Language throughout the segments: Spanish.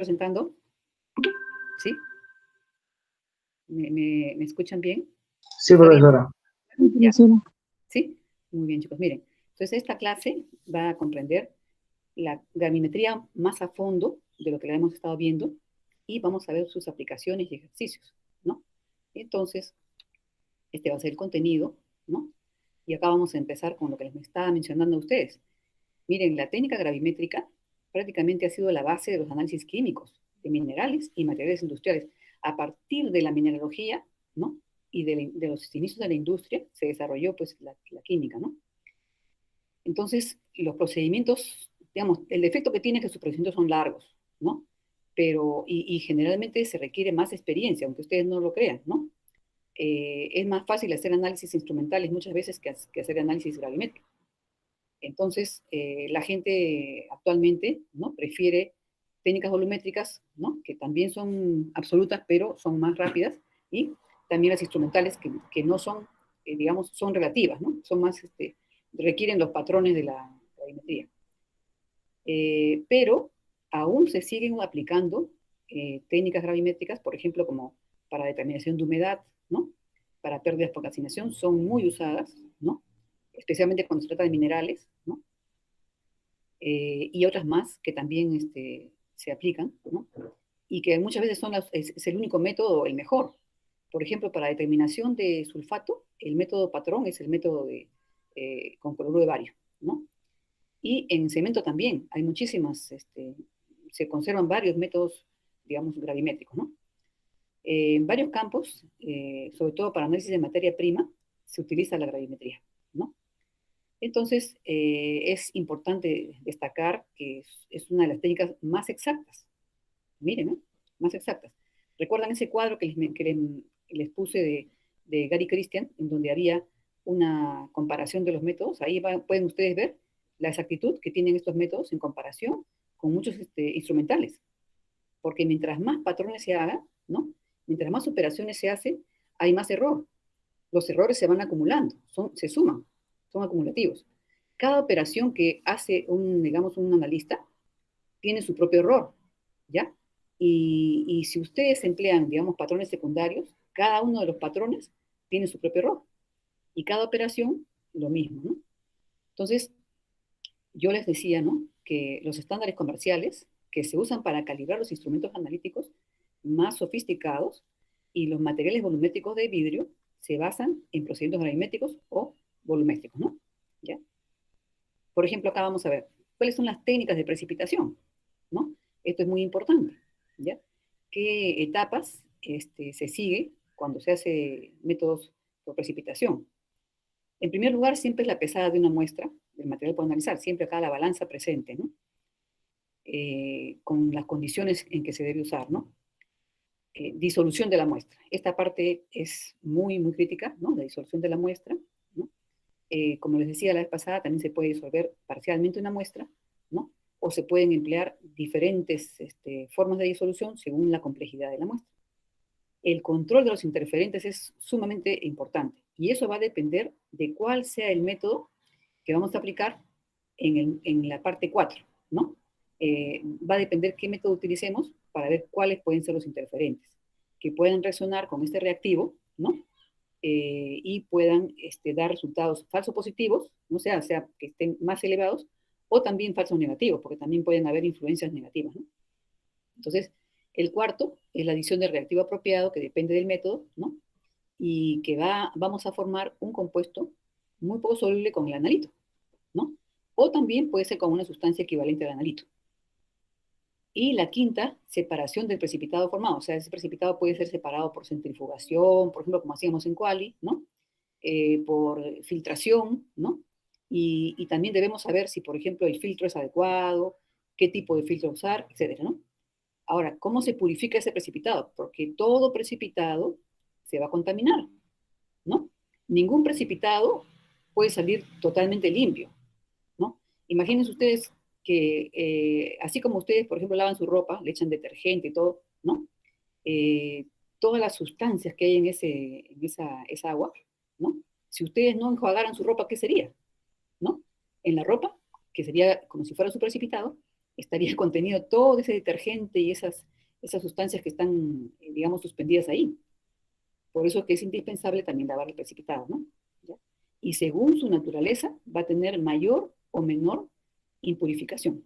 presentando? ¿Sí? ¿Me escuchan bien? Sí, ¿Está bien? profesora. Ya. ¿Sí? Muy bien, chicos. Miren, entonces esta clase va a comprender la gravimetría más a fondo de lo que la hemos estado viendo y vamos a ver sus aplicaciones y ejercicios, ¿no? Entonces, este va a ser el contenido, ¿no? Y acá vamos a empezar con lo que les estaba mencionando a ustedes. Miren, la técnica gravimétrica prácticamente ha sido la base de los análisis químicos de minerales y materiales industriales. A partir de la mineralogía, ¿no? Y de los inicios de la industria se desarrolló pues la química, ¿no? Entonces, los procedimientos, digamos, el defecto que tiene es que sus procedimientos son largos, ¿no? Pero, y generalmente se requiere más experiencia, aunque ustedes no lo crean, ¿no? Es más fácil hacer análisis instrumentales muchas veces que hacer análisis gravimétrico. Entonces, la gente actualmente, ¿no? Prefiere técnicas volumétricas, ¿no? Que también son absolutas, pero son más rápidas, y también las instrumentales que no son, digamos, son relativas, ¿no? Son más, requieren los patrones de la gravimetría. Pero aún se siguen aplicando técnicas gravimétricas, por ejemplo, como para determinación de humedad, ¿no? Para pérdidas por calcinación, son muy usadas, ¿no? Especialmente cuando se trata de minerales, ¿no? Y otras más que también se aplican, ¿no? Y que muchas veces es el único método, el mejor. Por ejemplo, para determinación de sulfato, el método patrón es el método con cloruro de bario, ¿no? Y en cemento también hay muchísimas, se conservan varios métodos, digamos, gravimétricos, ¿no? En varios campos, sobre todo para análisis de materia prima, se utiliza la gravimetría, ¿no? Entonces, es importante destacar que es una de las técnicas más exactas. Miren, ¿no? Más exactas. ¿Recuerdan ese cuadro que les puse de Gary Christian, en donde había una comparación de los métodos? Ahí pueden ustedes ver la exactitud que tienen estos métodos en comparación con muchos instrumentales. Porque mientras más patrones se hagan, ¿no? Mientras más operaciones se hacen, hay más error. Los errores se van acumulando, se suman, son acumulativos. Cada operación que hace digamos, un analista tiene su propio error, ¿ya? Y si ustedes emplean, digamos, patrones secundarios, cada uno de los patrones tiene su propio error. Y cada operación, lo mismo, ¿no? Entonces, yo les decía, ¿no? Que los estándares comerciales que se usan para calibrar los instrumentos analíticos más sofisticados y los materiales volumétricos de vidrio se basan en procedimientos gravimétricos o volumétricos, ¿no? ¿Ya? Por ejemplo, acá vamos a ver cuáles son las técnicas de precipitación, ¿no? Esto es muy importante, ¿ya? ¿Qué etapas se sigue cuando se hace métodos por precipitación? En primer lugar, siempre es la pesada de una muestra del material por analizar, siempre acá la balanza presente, ¿no? Con las condiciones en que se debe usar, ¿no? Disolución de la muestra. Esta parte es muy, muy crítica, ¿no? La disolución de la muestra, ¿no? Como les decía la vez pasada, también se puede disolver parcialmente una muestra, ¿no? O se pueden emplear diferentes formas de disolución según la complejidad de la muestra. El control de los interferentes es sumamente importante y eso va a depender de cuál sea el método que vamos a aplicar en la parte 4, ¿no? Va a depender qué método utilicemos para ver cuáles pueden ser los interferentes que puedan resonar con este reactivo, ¿no? Y puedan dar resultados falsos positivos, ¿no? sea que estén más elevados, o también falsos negativos, porque también pueden haber influencias negativas, ¿no? Entonces, el cuarto es la adición de reactivo apropiado, que depende del método, ¿no? Y que vamos a formar un compuesto muy poco soluble con el analito, ¿no? O también puede ser con una sustancia equivalente al analito. Y la quinta, separación del precipitado formado. O sea, ese precipitado puede ser separado por centrifugación, por ejemplo, como hacíamos en Quali, ¿no? Por filtración, ¿no? Y también debemos saber si, por ejemplo, el filtro es adecuado, qué tipo de filtro usar, etcétera, ¿no? Ahora, ¿cómo se purifica ese precipitado? Porque todo precipitado se va a contaminar, ¿no? Ningún precipitado puede salir totalmente limpio, ¿no? Imagínense ustedes que, así como ustedes, por ejemplo, lavan su ropa, le echan detergente y todo, ¿no? Eh, Todas las sustancias que hay esa agua, ¿no? Si ustedes no enjuagaran su ropa, ¿qué sería? ¿No? En la ropa, que sería como si fuera su precipitado, estaría contenido todo ese detergente y esas sustancias que están, digamos, suspendidas ahí. Por eso es que es indispensable también lavar el precipitado, ¿no? ¿Ya? Y según su naturaleza, va a tener mayor o menor impurificación.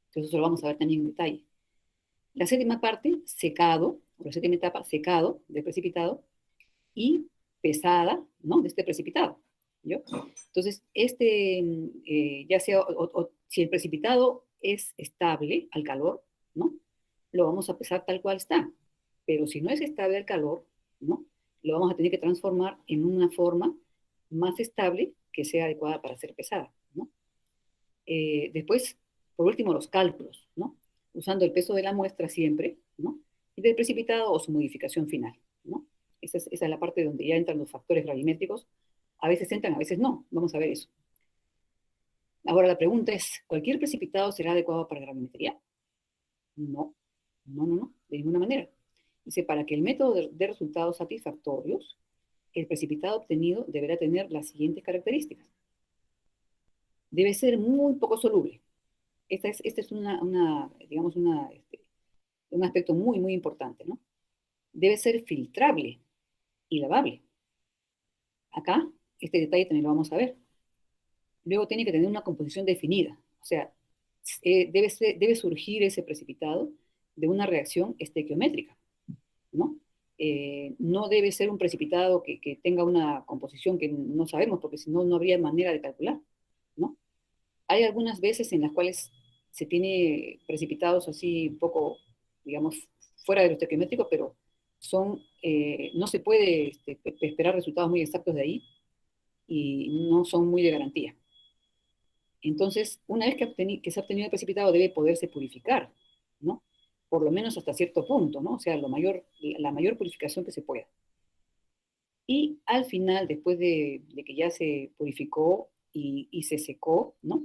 Entonces eso lo vamos a ver también en detalle. La séptima parte, secado, o la séptima etapa, secado del precipitado y pesada, ¿no? De este precipitado. ¿Yo? Entonces, ya sea, si el precipitado es estable al calor, ¿no? Lo vamos a pesar tal cual está. Pero si no es estable al calor, ¿no? Lo vamos a tener que transformar en una forma más estable que sea adecuada para ser pesada, ¿no? Después, por último, los cálculos, ¿no? Usando el peso de la muestra siempre, ¿no? Y del precipitado o su modificación final, ¿no? Esa es la parte donde ya entran los factores gravimétricos. A veces entran, a veces no. Vamos a ver eso. Ahora la pregunta es, ¿cualquier precipitado será adecuado para gravimetría? No, no, de ninguna manera. Dice, para que el método de resultados satisfactorios, el precipitado obtenido deberá tener las siguientes características. Debe ser muy poco soluble. Esta es digamos, un aspecto muy, muy importante, ¿no? Debe ser filtrable y lavable. Acá, este detalle también lo vamos a ver. Luego tiene que tener una composición definida, o sea, debe surgir ese precipitado de una reacción estequiométrica, ¿no? No debe ser un precipitado que tenga una composición que no sabemos, porque si no, no habría manera de calcular, ¿no? Hay algunas veces en las cuales se tiene precipitados así un poco, digamos, fuera de lo estequiométrico, pero no se puede esperar resultados muy exactos de ahí y no son muy de garantía. Entonces, una vez que se ha obtenido el precipitado, debe poderse purificar, ¿no? Por lo menos hasta cierto punto, ¿no? O sea, la mayor purificación que se pueda. Y al final, después de que ya se purificó y se secó, ¿no?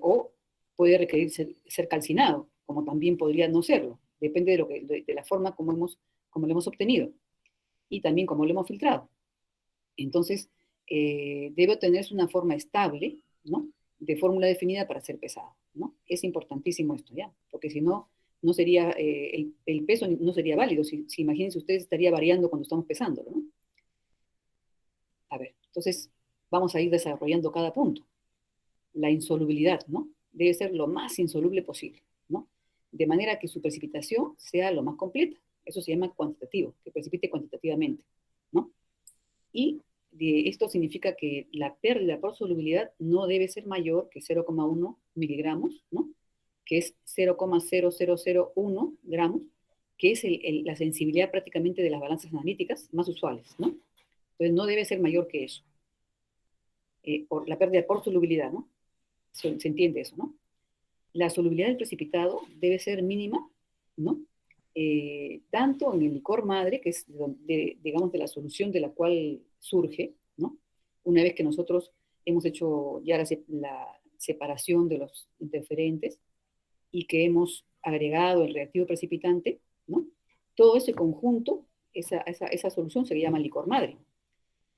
O puede requerir ser calcinado, como también podría no serlo. Depende de la forma como lo hemos obtenido y también como lo hemos filtrado. Entonces, debe obtenerse una forma estable, ¿no? De fórmula definida para ser pesado, ¿no? Es importantísimo esto, ¿ya? Porque si no, no sería, el peso no sería válido. Si imagínense ustedes, estaría variando cuando estamos pesándolo, ¿no? A ver, entonces vamos a ir desarrollando cada punto. La insolubilidad, ¿no? Debe ser lo más insoluble posible, ¿no? De manera que su precipitación sea lo más completa. Eso se llama cuantitativo, que precipite cuantitativamente, ¿no? Y esto significa que la pérdida por solubilidad no debe ser mayor que 0,1 miligramos, ¿no? Que es 0,0001 gramos, que es la sensibilidad prácticamente de las balanzas analíticas más usuales, ¿no? Entonces no debe ser mayor que eso, por la pérdida por solubilidad, ¿no? Se entiende eso, ¿no? La solubilidad del precipitado debe ser mínima, ¿no? Tanto en el licor madre, que es digamos, de la solución de la cual surge, ¿no? Una vez que nosotros hemos hecho ya la separación de los interferentes y que hemos agregado el reactivo precipitante, ¿no? Todo ese conjunto, esa solución se llama licor madre,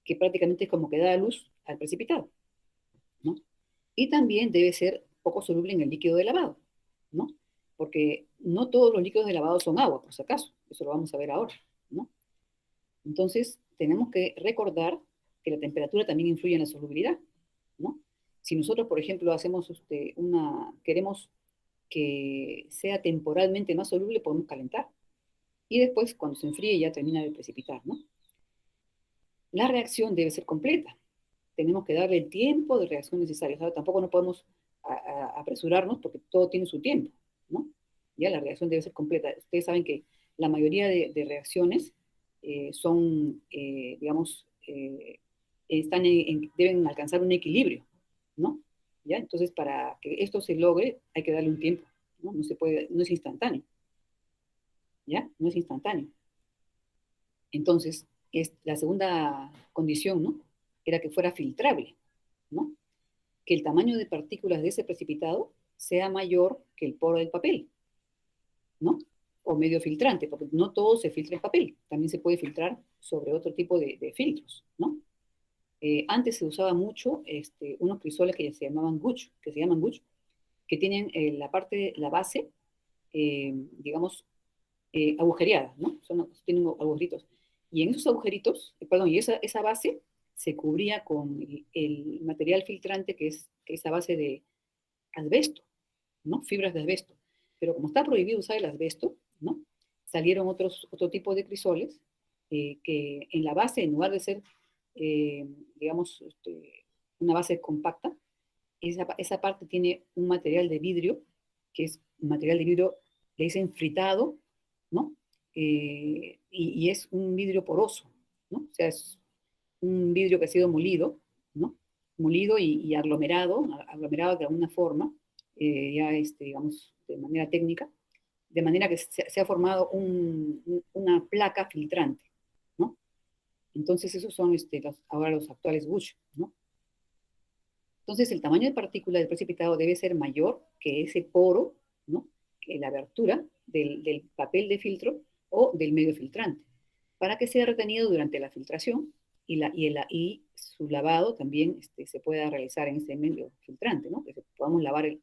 que prácticamente es como que da luz al precipitado, ¿no? Y también debe ser poco soluble en el líquido de lavado, ¿no? Porque no todos los líquidos de lavado son agua, por si acaso. Eso lo vamos a ver ahora, ¿no? Entonces, tenemos que recordar que la temperatura también influye en la solubilidad, ¿no? Si nosotros, por ejemplo, queremos que sea temporalmente más soluble, podemos calentar. Y después, cuando se enfríe, ya termina de precipitar, ¿no? La reacción debe ser completa. Tenemos que darle el tiempo de reacción necesario. ¿Sabe? Tampoco no podemos apresurarnos porque todo tiene su tiempo, ¿no? Ya la reacción debe ser completa. Ustedes saben que la mayoría de reacciones digamos, deben alcanzar un equilibrio, ¿no? ¿Ya? Entonces, para que esto se logre, hay que darle un tiempo, ¿no? No se puede, no es instantáneo, ¿ya? No es instantáneo. Entonces, la segunda condición, ¿no? Era que fuera filtrable, ¿no? Que el tamaño de partículas de ese precipitado sea mayor que el poro del papel, ¿no? O medio filtrante, porque no todo se filtra en papel, también se puede filtrar sobre otro tipo de filtros, ¿no? Antes se usaba mucho unos crisoles que se llaman Guch, que tienen la base, digamos, agujereada, ¿no? Tienen agujeritos. Y en esos agujeritos, perdón, y esa base se cubría con el material filtrante que es a base de asbesto, ¿no? Fibras de asbesto. Pero como está prohibido usar el asbesto, ¿no? Salieron otro tipo de crisoles que en la base, en lugar de ser, digamos, una base compacta, esa parte tiene un material de vidrio, que es un material de vidrio, le dicen fritado, ¿no? Y es un vidrio poroso, ¿no? O sea, es un vidrio que ha sido molido, ¿no? Molido y aglomerado de alguna forma, ya digamos, de manera técnica, de manera que se ha formado una placa filtrante, ¿no? Entonces esos son ahora los actuales Bush, ¿no? Entonces el tamaño de partícula del precipitado debe ser mayor que ese poro, ¿no? Que la abertura del papel de filtro o del medio filtrante, para que sea retenido durante la filtración y su lavado también se pueda realizar en ese medio filtrante, ¿no? Que podamos lavar el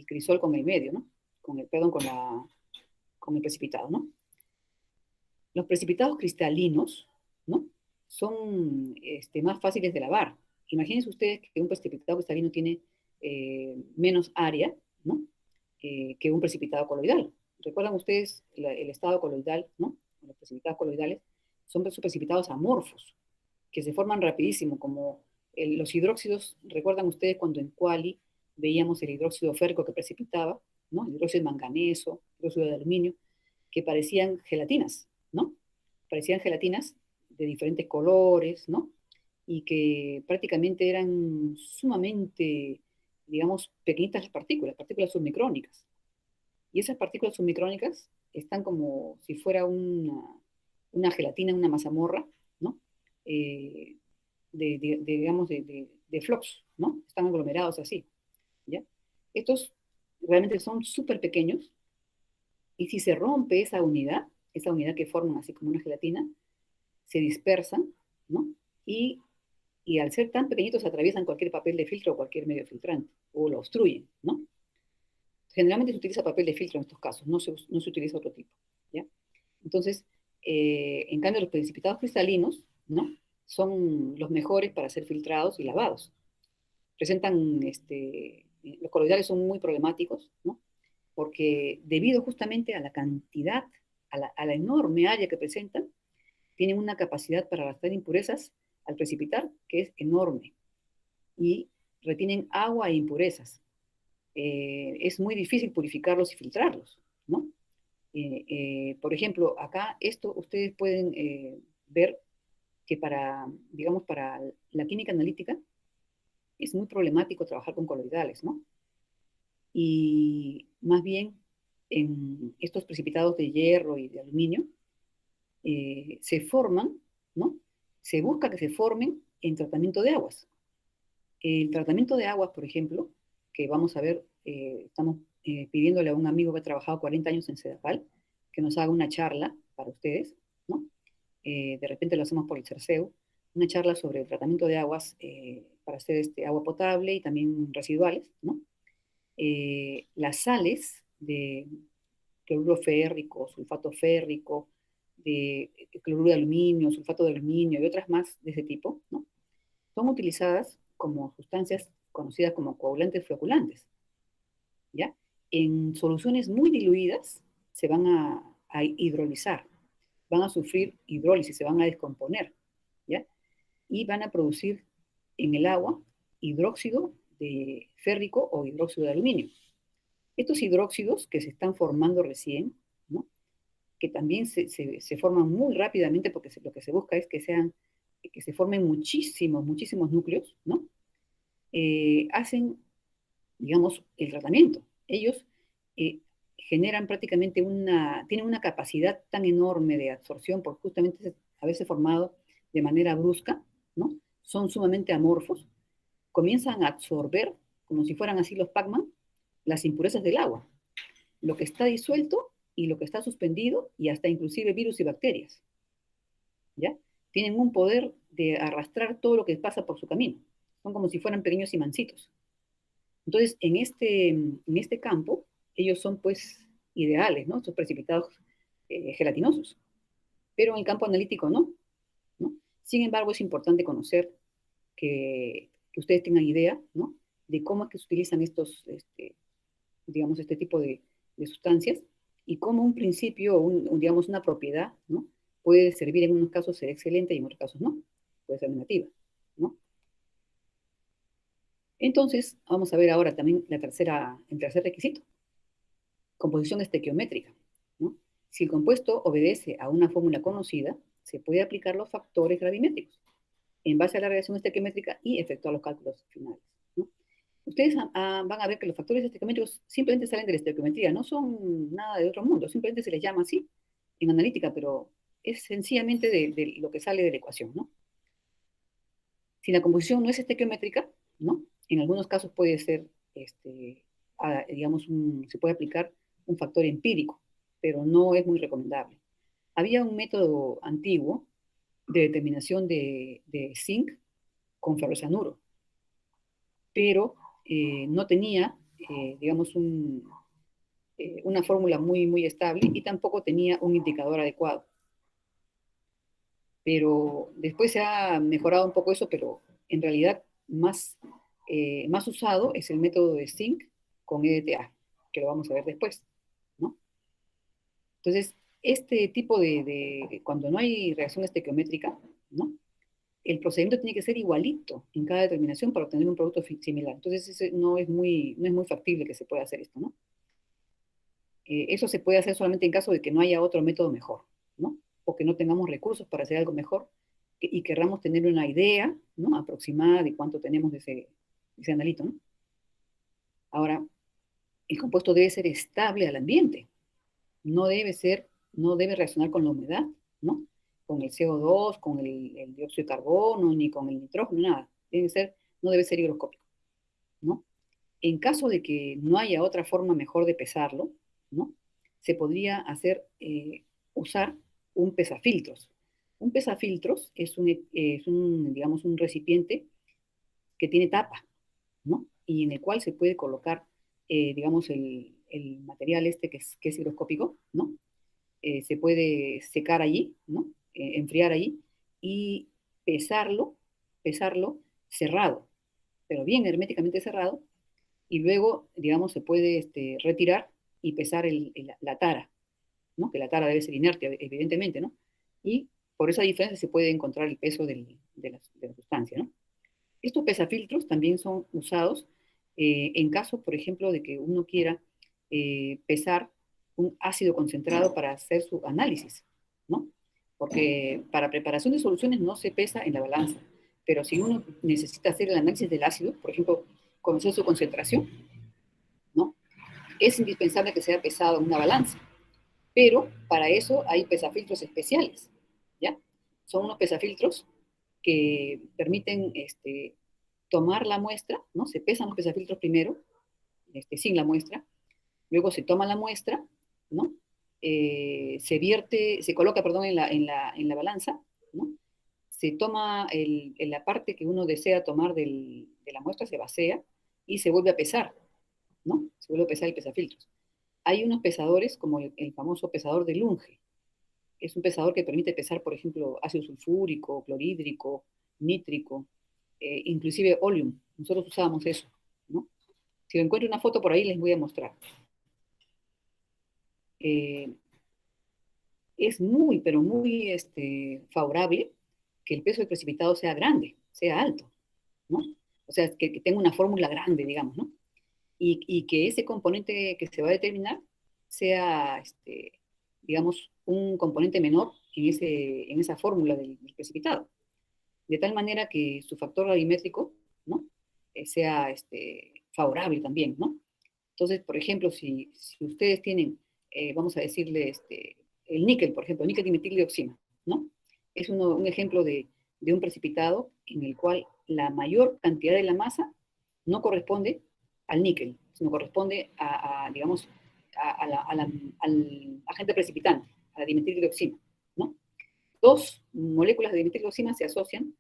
crisol con el medio, ¿no? Perdón, con el precipitado, ¿no? Los precipitados cristalinos, ¿no? Son más fáciles de lavar. Imagínense ustedes que un precipitado cristalino tiene menos área, ¿no? Que un precipitado coloidal. ¿Recuerdan ustedes el estado coloidal, ¿no? Los precipitados coloidales son precipitados amorfos, que se forman rapidísimo, como los hidróxidos. ¿Recuerdan ustedes cuando en Quali veíamos el hidróxido férrico que precipitaba, ¿no? El hidróxido de manganeso, hidróxido de aluminio, que parecían gelatinas, ¿no? Parecían gelatinas de diferentes colores, ¿no? Y que prácticamente eran sumamente, digamos, pequeñitas las partículas submicrónicas. Y esas partículas submicrónicas están como si fuera una gelatina, una mazamorra, ¿no? Eh, digamos, de flux, ¿no? Están aglomerados así, ¿ya? Estos realmente son súper pequeños y si se rompe esa unidad que forman así como una gelatina, se dispersan, ¿no? Y, y al ser tan pequeñitos atraviesan cualquier papel de filtro o cualquier medio filtrante o lo obstruyen, ¿no? Generalmente se utiliza papel de filtro en estos casos, no se utiliza otro tipo, ¿ya? Entonces, en cambio, los precipitados cristalinos, ¿no? Son los mejores para ser filtrados y lavados. Los coloidales son muy problemáticos, ¿no? Porque debido justamente a la cantidad, a la enorme área que presentan, tienen una capacidad para arrastrar impurezas al precipitar que es enorme y retienen agua e impurezas. Es muy difícil purificarlos y filtrarlos, ¿no? Por ejemplo, acá esto ustedes pueden ver que digamos, para la química analítica es muy problemático trabajar con coloidales, ¿no? Y más bien en estos precipitados de hierro y de aluminio se forman, ¿no? Se busca que se formen en tratamiento de aguas. El tratamiento de aguas, por ejemplo, que vamos a ver, estamos pidiéndole a un amigo que ha trabajado 40 años en Sedapal, que nos haga una charla para ustedes, ¿no? De repente lo hacemos por el CERCEU, una charla sobre el tratamiento de aguas para hacer agua potable y también residuales, ¿no? Las sales de cloruro férrico, sulfato férrico, de cloruro de aluminio, sulfato de aluminio y otras más de ese tipo, ¿no? Son utilizadas como sustancias conocidas como coagulantes floculantes, ¿ya? En soluciones muy diluidas se van a hidrolizar, van a sufrir hidrólisis, se van a descomponer, ¿ya? Y van a producir en el agua hidróxido de férrico o hidróxido de aluminio. Estos hidróxidos que se están formando recién, ¿no? Que también se forman muy rápidamente porque lo que se busca es que se formen muchísimos núcleos, ¿no? Hacen, digamos, el tratamiento. Ellos eh, generan prácticamente tienen una capacidad tan enorme de absorción por justamente haberse formado de manera brusca, ¿no? Son sumamente amorfos, comienzan a absorber, como si fueran así los Pac-Man, las impurezas del agua, lo que está disuelto y lo que está suspendido y hasta inclusive virus y bacterias, ¿ya? Tienen un poder de arrastrar todo lo que pasa por su camino. Son como si fueran pequeños imancitos, Entonces, en este campo, ellos son pues ideales, ¿no? Estos precipitados gelatinosos. Pero en el campo analítico no, ¿no? Sin embargo, es importante conocer que ustedes tengan idea, ¿no? De cómo es que se utilizan estos, digamos, este tipo de sustancias y cómo un principio, digamos, una propiedad, ¿no? Puede servir en unos casos ser excelente y en otros casos no, puede ser negativa, ¿no? Entonces, vamos a ver ahora también el tercer requisito, composición estequiométrica, ¿no? Si el compuesto obedece a una fórmula conocida, se puede aplicar los factores gravimétricos en base a la reacción estequiométrica y efectuar los cálculos finales, ¿no? Ustedes van a ver que los factores estequiométricos simplemente salen de la estequiometría, no son nada de otro mundo, simplemente se les llama así en analítica, pero es sencillamente de lo que sale de la ecuación, ¿no? Si la composición no es estequiométrica, ¿no? En algunos casos puede ser, digamos, se puede aplicar un factor empírico, pero no es muy recomendable. Había un método antiguo de determinación de zinc con ferrosanuro, pero no tenía, digamos, una fórmula muy, muy estable y tampoco tenía un indicador adecuado. Pero después se ha mejorado un poco eso, pero en realidad más usado es el método de zinc con EDTA, que lo vamos a ver después, ¿no? Entonces, este tipo cuando no hay reacción estequiométrica, ¿no? El procedimiento tiene que ser igualito en cada determinación para obtener un producto similar. Entonces, no es muy factible que se pueda hacer esto, ¿no? Eso se puede hacer solamente en caso de que no haya otro método mejor, ¿no? O que no tengamos recursos para hacer algo mejor y querramos tener una idea, ¿no? Aproximada de cuánto tenemos de ese analito, ¿no? Ahora, el compuesto debe ser estable al ambiente, no debe reaccionar con la humedad, ¿no? Con el CO2, con el dióxido de carbono, ni con el nitrógeno, nada. No debe ser higroscópico, ¿no? En caso de que no haya otra forma mejor de pesarlo, ¿no? Se podría usar un pesafiltros. Un pesafiltros digamos, un recipiente que tiene tapa, ¿no? Y en el cual se puede colocar, digamos, el material que es higroscópico, ¿no? Se puede secar allí, ¿no? Enfriar allí y pesarlo cerrado, pero bien herméticamente cerrado, y luego, digamos, se puede retirar y pesar la tara, ¿no? Que la tara debe ser inerte, evidentemente, ¿no? Y por esa diferencia se puede encontrar el peso de la sustancia, ¿no? Estos pesafiltros también son usados en caso, por ejemplo, de que uno quiera pesar un ácido concentrado para hacer su análisis, ¿no? Porque para preparación de soluciones no se pesa en la balanza, pero si uno necesita hacer el análisis del ácido, por ejemplo, conocer su concentración, ¿no? Es indispensable que sea pesado en una balanza, pero para eso hay pesafiltros especiales, ¿ya? Son unos pesafiltros que permiten tomar la muestra, ¿no? Se pesan los pesafiltros primero, sin la muestra, luego se toma la muestra, ¿no? Se coloca, perdón, en la balanza, ¿no? Se toma la parte que uno desea tomar de la muestra, se vacía y se vuelve a pesar, ¿no? Se vuelve a pesar el pesafiltros. Hay unos pesadores como el famoso pesador de Lunge. Es un pesador que permite pesar, por ejemplo, ácido sulfúrico, clorhídrico, nítrico, inclusive oleum. Nosotros usábamos eso, ¿no? Si lo encuentro una foto por ahí, les voy a mostrar. Eh, es muy, pero muy favorable que el peso del precipitado sea grande, sea alto, ¿no? O sea, que tenga una fórmula grande, digamos, ¿no? Y que ese componente que se va a determinar sea, digamos, un componente menor en esa fórmula del precipitado, de tal manera que su factor gravimétrico, ¿no? Sea favorable también, ¿no? Entonces, por ejemplo, si ustedes tienen, vamos a decirle, el níquel, por ejemplo, níquel dimetildioxina, ¿no? Es un ejemplo de un precipitado en el cual la mayor cantidad de la masa no corresponde al níquel, sino corresponde digamos, al agente precipitante, a la dimetildioxina, ¿no? Dos moléculas de dimetildioxina se asocian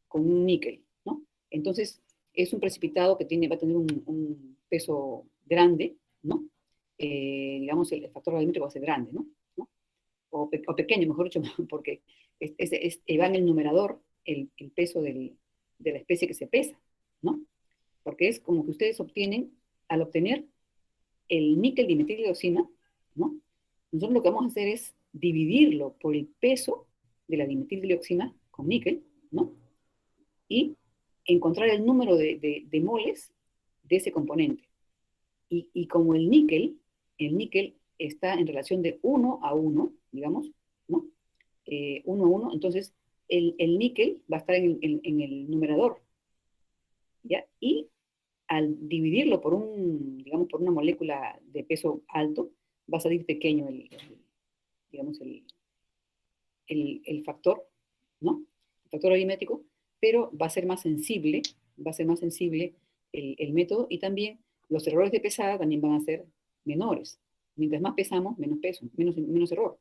con un níquel, ¿no? Entonces, es un precipitado que va a tener peso grande, ¿no? Digamos, el factor gravimétrico va a ser grande, ¿no? ¿No? O pequeño, mejor dicho, porque va en el numerador el peso de la especie que se pesa, ¿no? Porque es como que ustedes obtienen, al obtener el níquel dimetilioxina, ¿no? Nosotros lo que vamos a hacer es dividirlo por el peso de la dimetildioxina con níquel, ¿no? Y encontrar el número de moles de ese componente. Y como el níquel está en relación de 1 a 1, digamos, ¿no? 1 a 1, entonces el níquel va a estar en el numerador, ¿ya? Y al dividirlo por digamos, por una molécula de peso alto, va a salir pequeño digamos, el factor, ¿no? El factor aritmético, pero va a ser más sensible el método, y también los errores de pesada también van a ser menores. Mientras más pesamos, menos peso, menos error.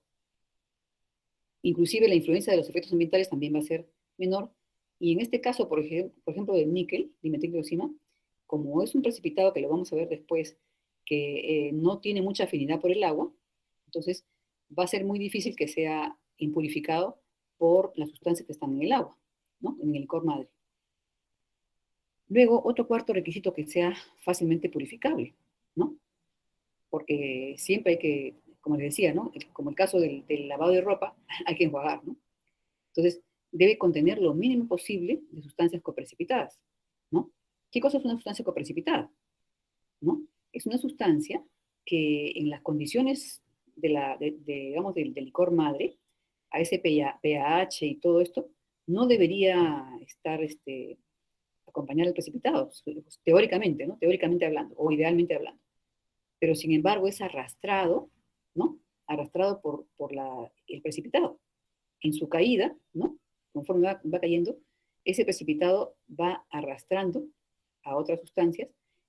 Inclusive la influencia de los efectos ambientales también va a ser menor. Y en este caso, por ejemplo, del níquel, dimetildioxina, como es un precipitado que lo vamos a ver después, que no tiene mucha afinidad por el agua, entonces va a ser muy difícil que sea impurificado por las sustancias que están en el agua, ¿no? En el licor madre. Luego, otro cuarto requisito, que sea fácilmente purificable, ¿no? Porque siempre hay que, como les decía, ¿no? Como el caso del lavado de ropa, hay que enjuagar, ¿no? Entonces, debe contener lo mínimo posible de sustancias coprecipitadas, ¿no? ¿Qué cosa es una sustancia coprecipitada? ¿No? Es una sustancia que en las condiciones digamos, del licor madre, a ese pH y todo esto, no debería estar acompañar el precipitado, teóricamente, ¿no? Teóricamente hablando, o idealmente hablando. Pero sin embargo es arrastrado, ¿no? Arrastrado por el precipitado. En su caída, ¿no? Conforme va cayendo, ese precipitado va arrastrando a otras sustancias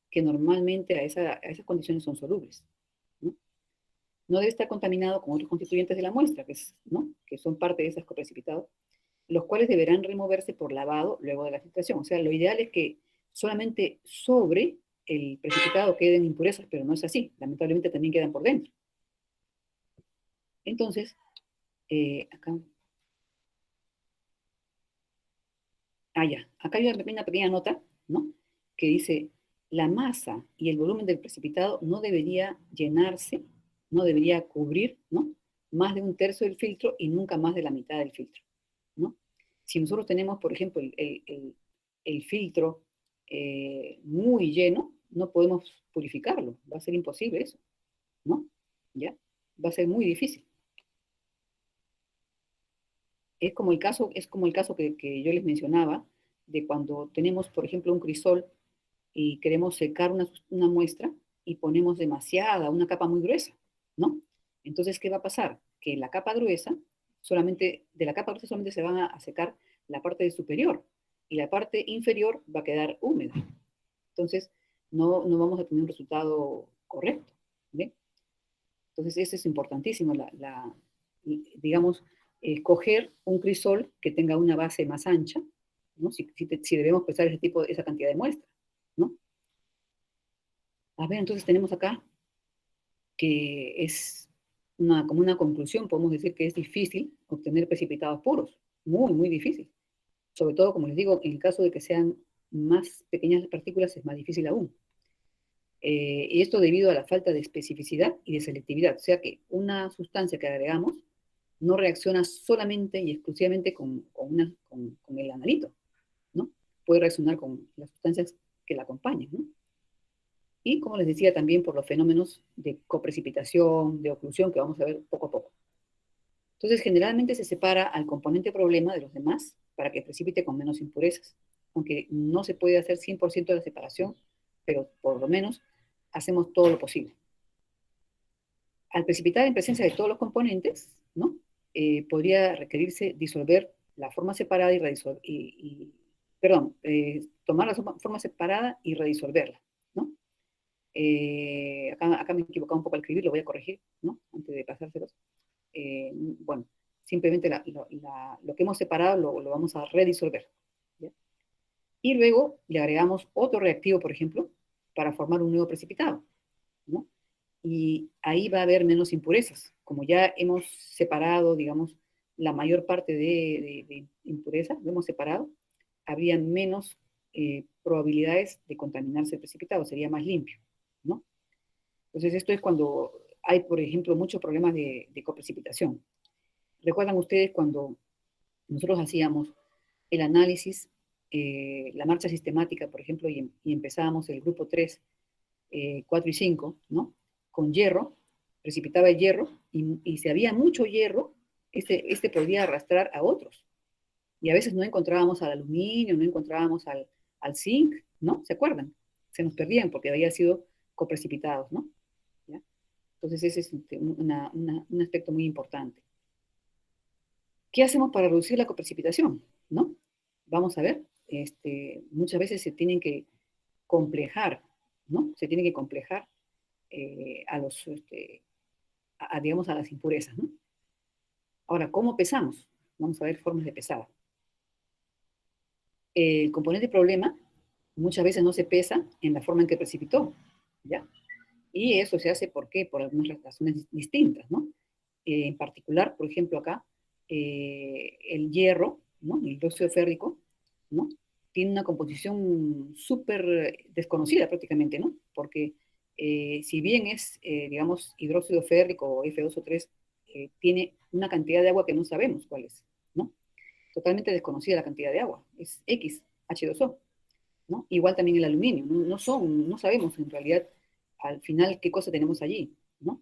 que normalmente a esas condiciones son solubles, ¿no? No debe estar contaminado con otros constituyentes de la muestra, ¿no? Que son parte de esos coprecipitados, los cuales deberán removerse por lavado luego de la filtración. O sea, lo ideal es que solamente sobre el precipitado queden impurezas, pero no es así. Lamentablemente también quedan por dentro. Entonces, acá acá hay una pequeña nota, ¿no? Que dice, la masa y el volumen del precipitado no debería llenarse, no debería cubrir, ¿no? Más de un tercio del filtro y nunca más de la mitad del filtro, ¿no? Si nosotros tenemos, por ejemplo, el filtro muy lleno, no podemos purificarlo, va a ser imposible eso, ¿no? ¿Ya? Va a ser muy difícil. Es como el caso que yo les mencionaba, de cuando tenemos, por ejemplo, un crisol y queremos secar una muestra y ponemos una capa muy gruesa, ¿no? Entonces, ¿qué va a pasar? Que la capa gruesa, de la capa gruesa solamente se van a secar la parte superior, y la parte inferior va a quedar húmeda. Entonces, no vamos a tener un resultado correcto, ¿ve? Entonces, eso es importantísimo, digamos, escoger un crisol que tenga una base más ancha, ¿no? Si debemos pesar esa cantidad de muestra, ¿no? A ver, entonces tenemos acá que es como una conclusión, podemos decir que es difícil obtener precipitados puros, muy, muy difícil. Sobre todo, como les digo, en el caso de que sean más pequeñas las partículas, es más difícil aún. Y esto debido a la falta de especificidad y de selectividad, o sea que una sustancia que agregamos no reacciona solamente y exclusivamente con el analito, ¿no? Puede reaccionar con las sustancias que la acompañan, ¿no? Y como les decía, también por los fenómenos de coprecipitación, de oclusión, que vamos a ver poco a poco. Entonces, generalmente se separa al componente problema de los demás para que precipite con menos impurezas, aunque no se puede hacer 100% de la separación, pero por lo menos hacemos todo lo posible. Al precipitar en presencia de todos los componentes, ¿no? Podría requerirse disolver la forma separada tomar la forma separada y redisolverla, ¿no? Acá me he equivocado un poco al escribir, lo voy a corregir, ¿no? Antes de pasárselos. Bueno, simplemente lo que hemos separado lo vamos a redisolver, ¿ya? Y luego le agregamos otro reactivo, por ejemplo, para formar un nuevo precipitado, ¿no? Y ahí va a haber menos impurezas. Como ya hemos separado, digamos, la mayor parte de impurezas, lo hemos separado, habría menos probabilidades de contaminarse el precipitado, sería más limpio, ¿no? Entonces esto es cuando hay, por ejemplo, muchos problemas de coprecipitación. ¿Recuerdan ustedes cuando nosotros hacíamos el análisis, la marcha sistemática, por ejemplo, y empezábamos el grupo 3, 4 y 5, ¿no? Con hierro, precipitaba el hierro, y si había mucho hierro, este podía arrastrar a otros. Y a veces no encontrábamos al aluminio, no encontrábamos al zinc, ¿no? ¿Se acuerdan? Se nos perdían porque habían sido coprecipitados, ¿no? ¿Ya? Entonces ese es un aspecto muy importante. ¿Qué hacemos para reducir la coprecipitación? ¿No? Vamos a ver, muchas veces se tienen que complejar, ¿no? Se tienen que complejar a los, digamos, a las impurezas, ¿no? Ahora, ¿cómo pesamos? Vamos a ver formas de pesar. El componente problema muchas veces no se pesa en la forma en que precipitó, ¿ya? Y eso se hace, ¿por qué? Por algunas razones distintas, ¿no? En particular, por ejemplo, acá, el hierro, ¿no? El dióxido férrico, ¿no? Tiene una composición súper desconocida prácticamente, ¿no? Porque si bien es, digamos, hidróxido férrico o F2O3, tiene una cantidad de agua que no sabemos cuál es, ¿no? Totalmente desconocida la cantidad de agua, es X, H2O, ¿no? Igual también el aluminio, no sabemos en realidad al final qué cosa tenemos allí, ¿no?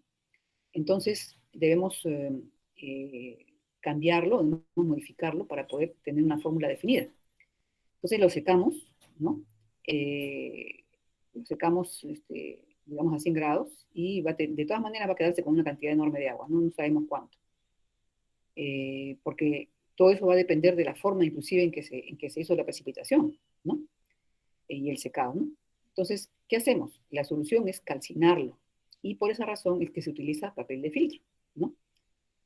Entonces debemos eh, cambiarlo, debemos modificarlo para poder tener una fórmula definida. Entonces lo secamos, ¿no? Lo secamos, digamos, a 100 grados y de todas maneras va a quedarse con una cantidad enorme de agua, no sabemos cuánto. Porque todo eso va a depender de la forma inclusive en que se hizo la precipitación, ¿no? Y el secado, ¿no? Entonces, ¿qué hacemos? La solución es calcinarlo. Y por esa razón es que se utiliza papel de filtro, ¿no?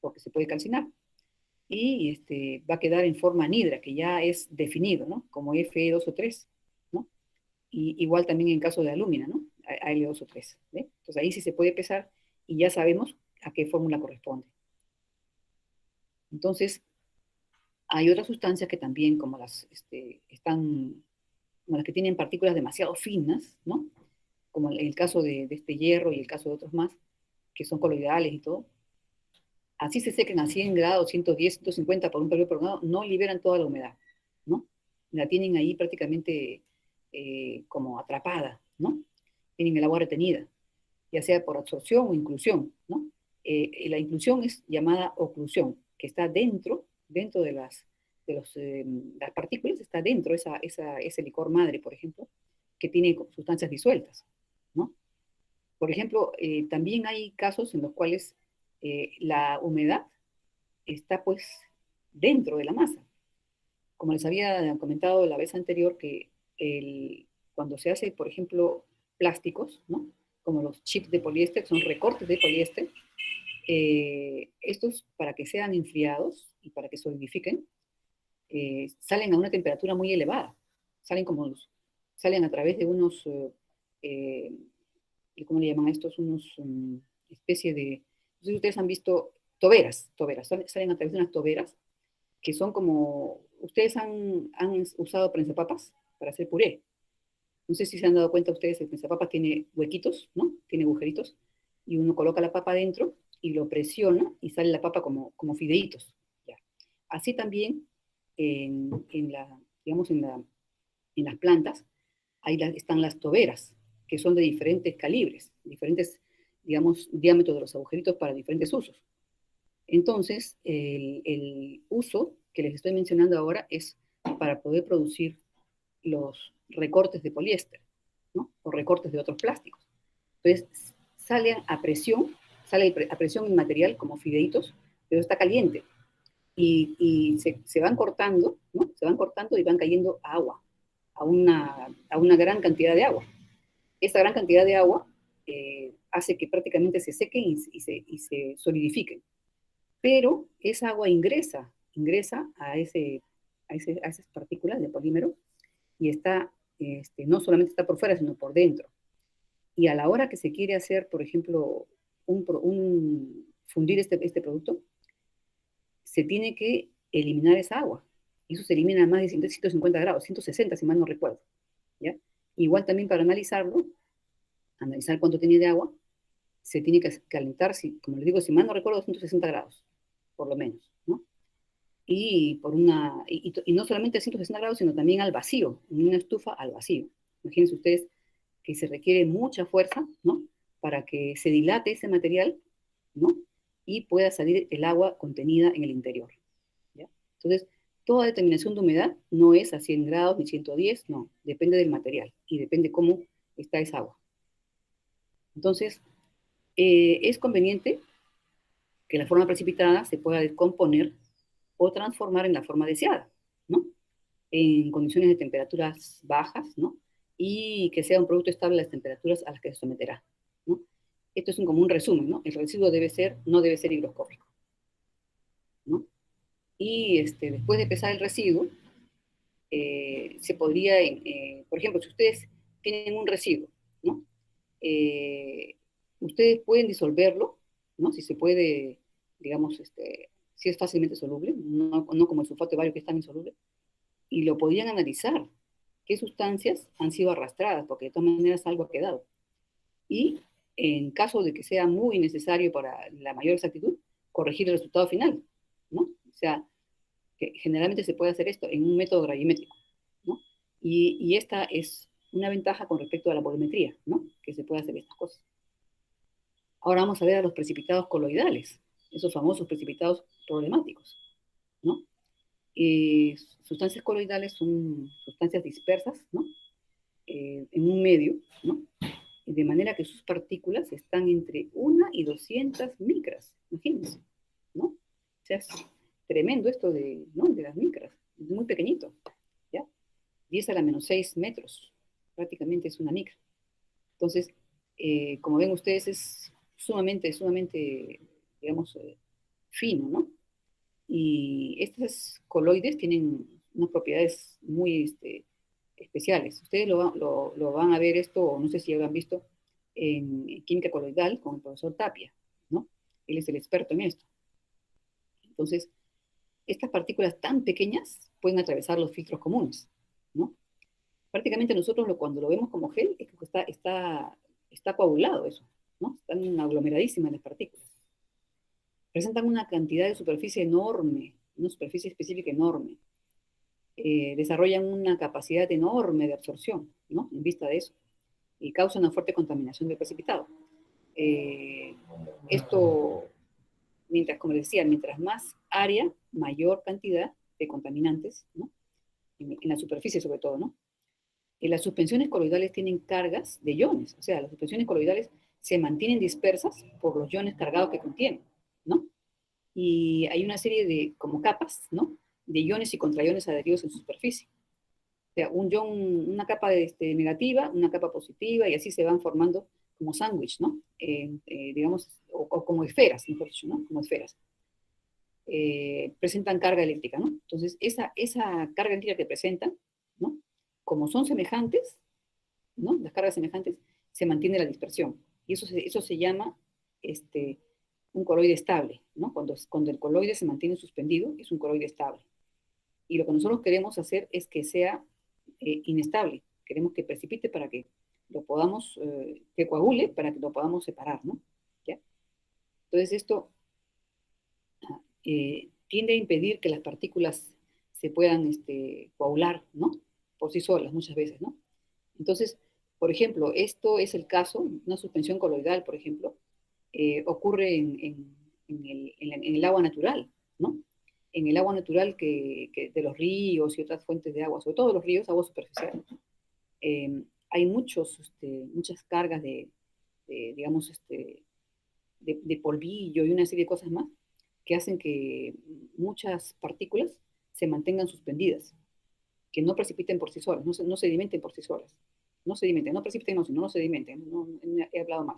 Porque se puede calcinar. Y va a quedar en forma anhidra, que ya es definido, ¿no? Como Fe2O3, ¿no? Y igual también en caso de alúmina, ¿no? Al2O3, ¿ve? Entonces ahí sí se puede pesar y ya sabemos a qué fórmula corresponde. Entonces, hay otras sustancias que también, como como las que tienen partículas demasiado finas, ¿no? Como el caso de este hierro y el caso de otros más, que son coloidales y todo, así se sequen a 100 grados, 110, 150 por un periodo prolongado, no liberan toda la humedad, ¿no? La tienen ahí prácticamente como atrapada, ¿no? Tienen el agua retenida, ya sea por absorción o inclusión, ¿no? La inclusión es llamada oclusión, que está dentro las partículas, está dentro ese licor madre, por ejemplo, que tiene sustancias disueltas, ¿no? Por ejemplo, también hay casos en los cuales la humedad está pues dentro de la masa. Como les había comentado la vez anterior, que cuando se hace, por ejemplo, plásticos, ¿no? Como los chips de poliéster, son recortes de poliéster, estos para que sean enfriados y para que solidifiquen, salen a una temperatura muy elevada. Salen a través de unos, ¿cómo le llaman a estos? Unos especie de, no sé si ustedes han visto toberas, salen a través de unas toberas que son como, ustedes han usado prensapapas para hacer puré. No sé si se han dado cuenta ustedes, el prensapapas tiene huequitos, ¿no? Tiene agujeritos, y uno coloca la papa dentro y lo presiona y sale la papa como fideitos. ¿Ya? Así también digamos, en las plantas, ahí están las toberas, que son de diferentes calibres, diferentes, digamos, diámetros de los agujeritos para diferentes usos. Entonces, el uso que les estoy mencionando ahora es para poder producir los recortes de poliéster, ¿no? O recortes de otros plásticos. Entonces, sale a presión el material como fideitos, pero está caliente. Y se van cortando, ¿no? Se van cortando y van cayendo agua, a una gran cantidad de agua. Esa gran cantidad de agua hace que prácticamente se sequen y se solidifiquen. Pero esa agua ingresa a esas partículas de polímero y no solamente está por fuera, sino por dentro. Y a la hora que se quiere hacer, por ejemplo, fundir este producto, se tiene que eliminar esa agua. Y eso se elimina a más de 150 grados, 160 si mal no recuerdo. ¿Ya? Igual también para analizarlo, analizar cuánto tiene de agua, se tiene que calentar, como les digo, si mal no recuerdo, 160 grados, por lo menos, ¿no? Y no solamente a 160 grados, sino también al vacío, en una estufa al vacío. Imagínense ustedes que se requiere mucha fuerza, ¿no? Para que se dilate ese material, ¿no? Y pueda salir el agua contenida en el interior, ¿ya? Entonces, toda determinación de humedad no es a 100 grados ni 110, no, depende del material y depende cómo está esa agua. Entonces, es conveniente que la forma precipitada se pueda descomponer o transformar en la forma deseada, ¿no? En condiciones de temperaturas bajas, ¿no? Y que sea un producto estable a las temperaturas a las que se someterá, ¿no? Esto es como un resumen, ¿no? El residuo no debe ser higroscópico, ¿no? Y después de pesar el residuo, se podría, por ejemplo, si ustedes tienen un residuo, ¿no? Eh, ustedes pueden disolverlo, ¿no? Si se puede, digamos, si es fácilmente soluble, no como el sulfato de bario que es tan insoluble, y lo podrían analizar qué sustancias han sido arrastradas, porque de todas maneras algo ha quedado. Y en caso de que sea muy necesario para la mayor exactitud, corregir el resultado final, ¿no? O sea, que generalmente se puede hacer esto en un método gravimétrico, ¿no? Y esta es una ventaja con respecto a la volumetría, ¿no? Que se puede hacer estas cosas. Ahora vamos a ver a los precipitados coloidales, esos famosos precipitados problemáticos, ¿no? Sustancias coloidales son sustancias dispersas, ¿no? En un medio, ¿no? De manera que sus partículas están entre 1 y 200 micras, imagínense, ¿no? O sea, es tremendo esto ¿no? de las micras, es muy pequeñito, ¿ya? 10 a la menos 6 metros, prácticamente es una micra. Entonces, como ven ustedes, es sumamente, digamos, fino, ¿no? Y estos coloides tienen unas propiedades muy especiales. Ustedes lo van a ver esto, o no sé si ya lo han visto, en química coloidal con el profesor Tapia, ¿no? Él es el experto en esto. Entonces, estas partículas tan pequeñas pueden atravesar los filtros comunes, ¿no? Prácticamente nosotros cuando lo vemos como gel, es que está coagulado eso, ¿no? Están aglomeradísimas las partículas. Presentan una cantidad de superficie enorme, una superficie específica enorme. Desarrollan una capacidad enorme de absorción, ¿no? En vista de eso. Y causan una fuerte contaminación del precipitado. Esto, como les decía, mientras más área, mayor cantidad de contaminantes, ¿no? En la superficie sobre todo, ¿no? Las suspensiones coloidales tienen cargas de iones, o sea, las suspensiones coloidales se mantienen dispersas por los iones cargados que contienen, ¿no? Y hay una serie de, como capas, ¿no? De iones y contraiones adheridos en su superficie. O sea, una capa negativa, una capa positiva, y así se van formando como sándwich, ¿no? Digamos, o como esferas, mejor dicho, ¿no? Como esferas. Presentan carga eléctrica, ¿no? Entonces, esa carga eléctrica que presentan, ¿no? Como son semejantes, ¿no? Las cargas semejantes, se mantiene la dispersión. Y eso se llama un coloide estable, ¿no? Cuando el coloide se mantiene suspendido, es un coloide estable. Y lo que nosotros queremos hacer es que sea inestable. Queremos que precipite para que lo podamos, que coagule para que lo podamos separar, ¿no? ¿Ya? Entonces esto tiende a impedir que las partículas se puedan coagular, ¿no? Por sí solas muchas veces, ¿no? Entonces, por ejemplo, esto es el caso, una suspensión coloidal, por ejemplo, ocurre en el agua natural, ¿no? En el agua natural de los ríos y otras fuentes de agua, sobre todo los ríos, agua superficial, hay muchas cargas digamos, de polvillo y una serie de cosas más que hacen que muchas partículas se mantengan suspendidas, que no precipiten por sí solas, no sedimenten por sí solas. No sedimenten, no precipiten, no, sino no sedimenten, no, he hablado mal.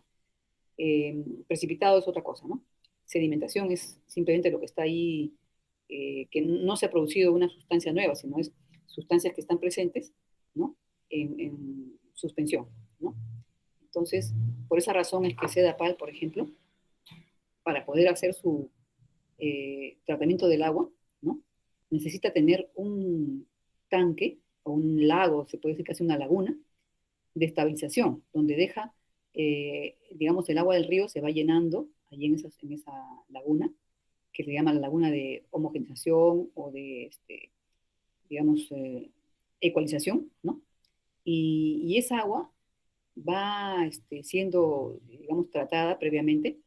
Precipitado es otra cosa, ¿no? Sedimentación es simplemente lo que está ahí, que no se ha producido una sustancia nueva, sino es sustancias que están presentes, ¿no? En suspensión, ¿no? Entonces, por esa razón es que Sedapal, por ejemplo, para poder hacer su tratamiento del agua, ¿no? Necesita tener un tanque o un lago, se puede decir casi una laguna, de estabilización, donde deja, digamos, el agua del río se va llenando allí en esa laguna, que se llama la laguna de homogenización o de, digamos, ecualización, ¿no? Y esa agua va siendo, digamos, tratada previamente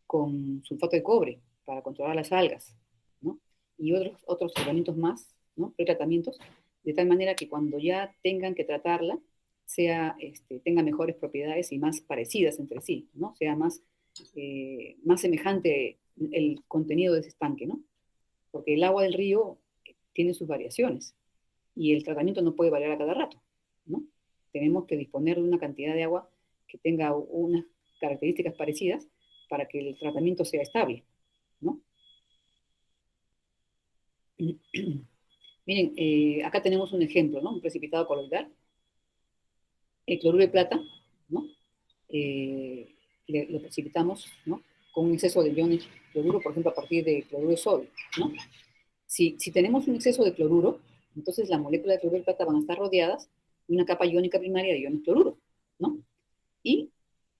con sulfato de cobre para controlar las algas, ¿no? Y otros tratamientos más, ¿no? Pretratamientos, de tal manera que cuando ya tengan que tratarla, tenga mejores propiedades y más parecidas entre sí, ¿no? Sea más semejante el contenido de ese estanque, ¿no? Porque el agua del río tiene sus variaciones y el tratamiento no puede variar a cada rato, ¿no? Tenemos que disponer de una cantidad de agua que tenga unas características parecidas para que el tratamiento sea estable, ¿no? Miren, acá tenemos un ejemplo, ¿no? Un precipitado coloidal, el cloruro de plata, ¿no? Lo precipitamos, ¿no? Con un exceso de iones cloruro, por ejemplo, a partir de cloruro de sodio, ¿no? Si tenemos un exceso de cloruro, entonces las moléculas de cloruro de plata van a estar rodeadas de una capa iónica primaria de iones cloruro, ¿no? Y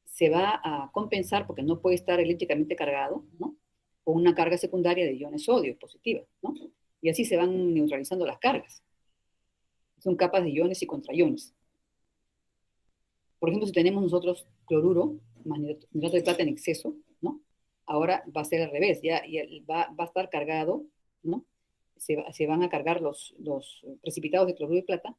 se va a compensar porque no puede estar eléctricamente cargado, ¿no? Con una carga secundaria de iones sodio positiva, ¿no? Y así se van neutralizando las cargas. Son capas de iones y contraiones. Por ejemplo, si tenemos nosotros cloruro más nitrato de plata en exceso, ¿no? Ahora va a ser al revés, ya va a estar cargado, ¿no? Se van a cargar los precipitados de cloruro de plata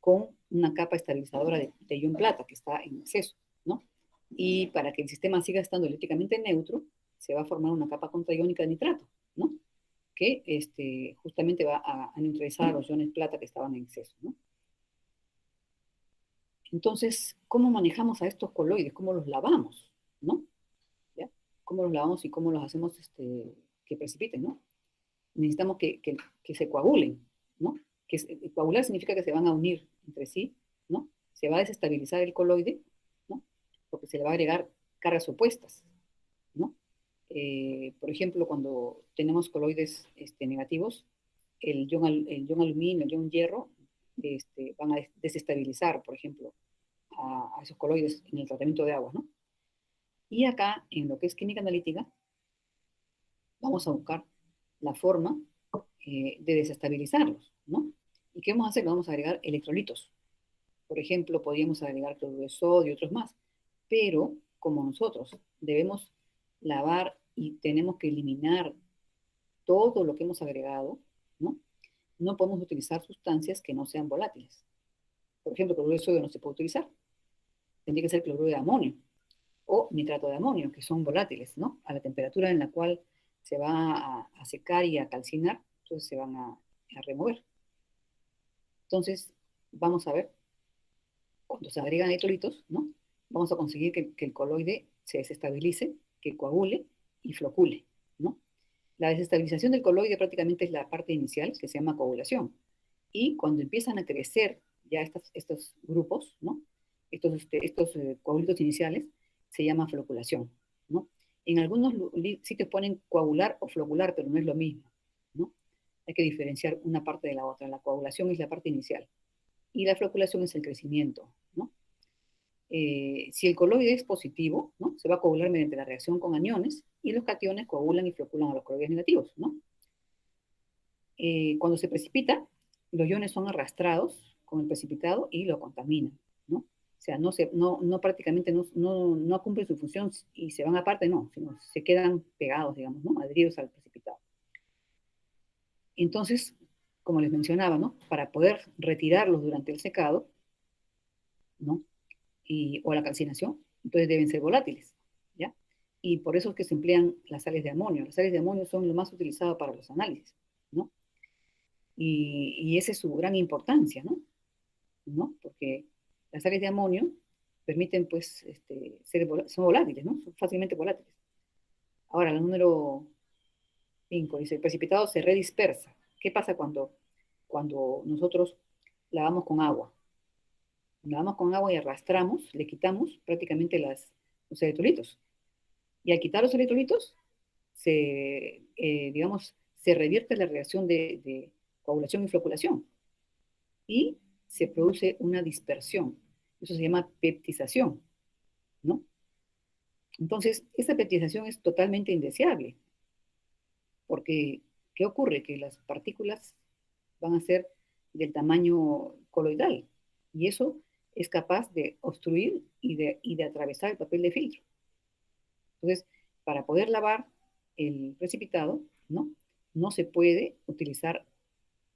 con una capa estabilizadora de ion plata que está en exceso, ¿no? Y para que el sistema siga estando eléctricamente neutro, se va a formar una capa contraiónica de nitrato, ¿no? Que justamente va a neutralizar los iones plata que estaban en exceso, ¿no? Entonces, ¿cómo manejamos a estos coloides? ¿Cómo los lavamos? ¿No? ¿Ya? ¿Cómo los lavamos y cómo los hacemos que precipiten? ¿No? Necesitamos que se coagulen, ¿no? Coagular significa que se van a unir entre sí, ¿no? Se va a desestabilizar el coloide, ¿no? Porque se le va a agregar cargas opuestas, ¿no? Por ejemplo, cuando tenemos coloides negativos, el ion aluminio, el ion hierro, van a desestabilizar, por ejemplo, a esos coloides en el tratamiento de agua, ¿no? Y acá, en lo que es química analítica, vamos a buscar la forma de desestabilizarlos, ¿no? ¿Y qué vamos a hacer? Vamos a agregar electrolitos. Por ejemplo, podríamos agregar cloruro de sodio y otros más. Pero, como nosotros debemos lavar y tenemos que eliminar todo lo que hemos agregado, ¿no? No podemos utilizar sustancias que no sean volátiles. Por ejemplo, cloruro de sodio no se puede utilizar. Tendría que ser cloruro de amonio o nitrato de amonio, que son volátiles, ¿no? A la temperatura en la cual se va a secar y a calcinar, entonces se van a remover. Entonces, vamos a ver, cuando se agregan electrolitos, ¿no? Vamos a conseguir que el coloide se desestabilice, que coagule y flocule, ¿no? La desestabilización del coloide prácticamente es la parte inicial, que se llama coagulación. Y cuando empiezan a crecer ya estos grupos, ¿no? Estos coágulitos iniciales, se llama floculación, ¿no? En algunos sitios ponen coagular o flocular, pero no es lo mismo, ¿no? Hay que diferenciar una parte de la otra. La coagulación es la parte inicial y la floculación es el crecimiento, ¿no? Si el coloide es positivo, ¿no? Se va a coagular mediante la reacción con aniones y los cationes coagulan y floculan a los coloides negativos, ¿no? Cuando se precipita, los iones son arrastrados con el precipitado y lo contaminan, ¿no? O sea, no prácticamente no cumplen su función y se van aparte, no, sino se quedan pegados, digamos, ¿no? Adheridos al precipitado. Entonces, como les mencionaba, ¿no? Para poder retirarlos durante el secado, ¿no? O la calcinación, entonces deben ser volátiles, ¿ya? Y por eso es que se emplean las sales de amonio. Las sales de amonio son lo más utilizado para los análisis, ¿no? Y esa es su gran importancia, ¿no? ¿No? Porque las sales de amonio permiten, pues, son volátiles, ¿no? Son fácilmente volátiles. Ahora, la número 5 dice, el precipitado se redispersa. ¿Qué pasa cuando nosotros lavamos con agua? lavamos con agua y arrastramos, le quitamos prácticamente los electrolitos. Y al quitar los electrolitos, digamos, se revierte la reacción de coagulación y floculación y se produce una dispersión. Eso se llama peptización, ¿no? Entonces, esta peptización es totalmente indeseable, porque ¿qué ocurre? Que las partículas van a ser del tamaño coloidal, y eso es capaz de obstruir y de atravesar el papel de filtro. Entonces, para poder lavar el precipitado, ¿no? No se puede utilizar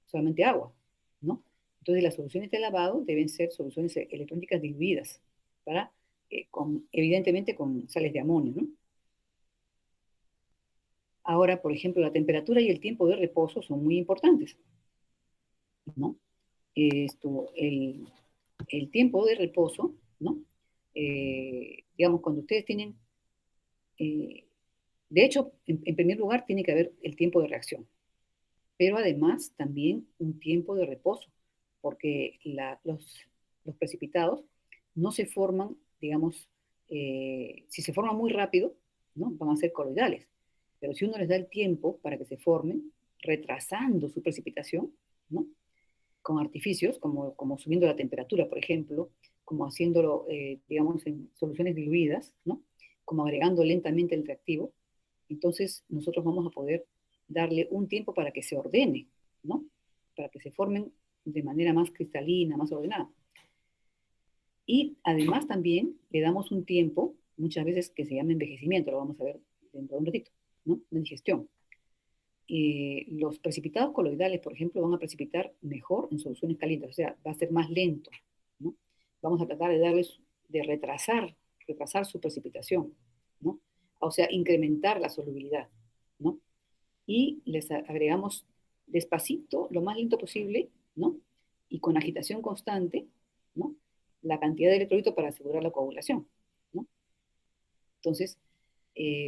solamente agua, ¿no? Entonces, las soluciones de lavado deben ser soluciones electrónicas diluidas, evidentemente con sales de amonio, ¿no? Ahora, por ejemplo, la temperatura y el tiempo de reposo son muy importantes, ¿no? El tiempo de reposo, ¿no? Digamos, cuando ustedes tienen, eh, de hecho, en primer lugar, tiene que haber el tiempo de reacción, pero además también un tiempo de reposo, porque los precipitados no se forman, digamos, si se forman muy rápido, ¿no? Van a ser coloidales, pero si uno les da el tiempo para que se formen, retrasando su precipitación, ¿no? Con artificios, como subiendo la temperatura, por ejemplo, como haciéndolo, digamos, en soluciones diluidas, ¿no? Como agregando lentamente el reactivo, entonces nosotros vamos a poder darle un tiempo para que se ordene, ¿no? Para que se formen de manera más cristalina, más ordenada. Y además también le damos un tiempo, muchas veces que se llama envejecimiento, lo vamos a ver dentro de un ratito, ¿no? Una digestión. Los precipitados coloidales, por ejemplo, van a precipitar mejor en soluciones calientes, o sea, va a ser más lento, ¿no? Vamos a tratar de darles, de retrasar su precipitación, ¿no? O sea, incrementar la solubilidad, ¿no? Y les agregamos despacito, lo más lento posible, ¿no? Y con agitación constante, ¿no? La cantidad de electrolitos para asegurar la coagulación, ¿no? Entonces,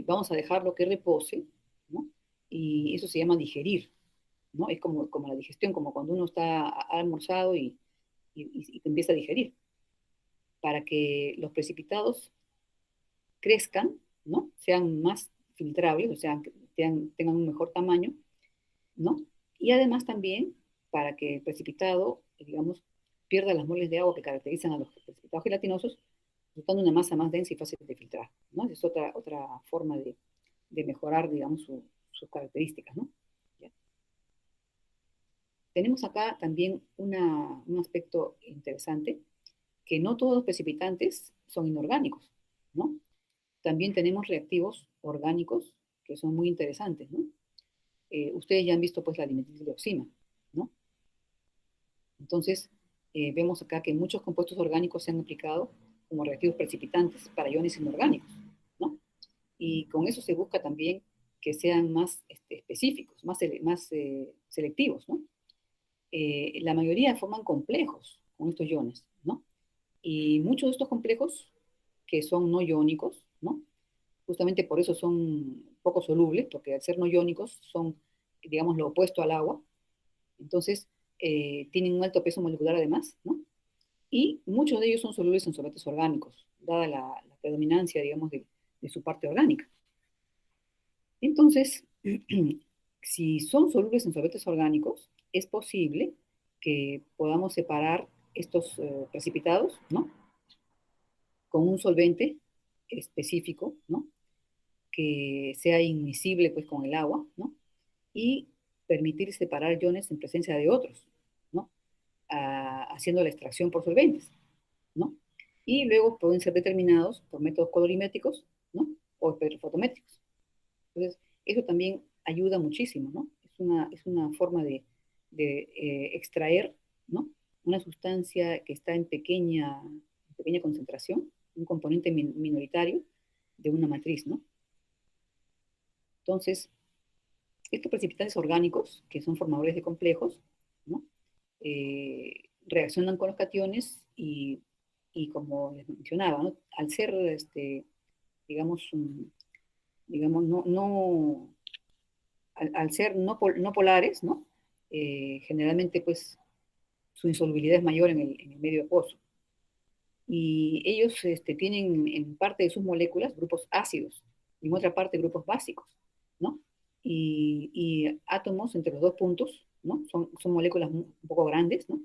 vamos a dejarlo que repose, ¿no? Y eso se llama digerir, ¿no? Es como la digestión, como cuando uno ha almorzado y empieza a digerir, para que los precipitados crezcan, ¿no? Sean más filtrables, o sea, que tengan un mejor tamaño, ¿no? Y además también para que el precipitado, digamos, pierda las moles de agua que caracterizan a los precipitados gelatinosos, resultando una masa más densa y fácil de filtrar, ¿no? Es otra forma de mejorar, digamos, sus características, ¿no? ¿Ya? Tenemos acá también un aspecto interesante, que no todos los precipitantes son inorgánicos, ¿no? También tenemos reactivos orgánicos que son muy interesantes, ¿no? Ustedes ya han visto pues la dimetildioxina, ¿no? Entonces, vemos acá que muchos compuestos orgánicos se han aplicado como reactivos precipitantes para iones inorgánicos, ¿no? Y con eso se busca también que sean más específicos, más selectivos, ¿no? La mayoría forman complejos con estos iones, ¿no? Y muchos de estos complejos que son no iónicos, ¿no? Justamente por eso son poco solubles, porque al ser no iónicos son, digamos, lo opuesto al agua, entonces tienen un alto peso molecular además, ¿no? Y muchos de ellos son solubles en solventes orgánicos, dada la predominancia, digamos, de su parte orgánica. Entonces, si son solubles en solventes orgánicos, es posible que podamos separar estos precipitados, ¿no? Con un solvente específico, ¿no? Que sea inmiscible pues con el agua, ¿no? Y permitir separar iones en presencia de otros, ¿no? Haciendo la extracción por solventes, ¿no? Y luego pueden ser determinados por métodos colorimétricos, ¿no? O espectrofotométricos. Entonces, eso también ayuda muchísimo, ¿no? Es una forma de extraer, ¿no? Una sustancia que está en pequeña concentración, un componente minoritario de una matriz, ¿no? Entonces, estos precipitantes orgánicos, que son formadores de complejos, ¿no? Reaccionan con los cationes y como les mencionaba, ¿no? Al ser, digamos, digamos al ser no polares, ¿no? Generalmente, pues, su insolubilidad es mayor en el medio acuoso. Y ellos tienen en parte de sus moléculas grupos ácidos, y en otra parte grupos básicos, ¿no? Y átomos entre los dos puntos, ¿no? Son moléculas un poco grandes, ¿no?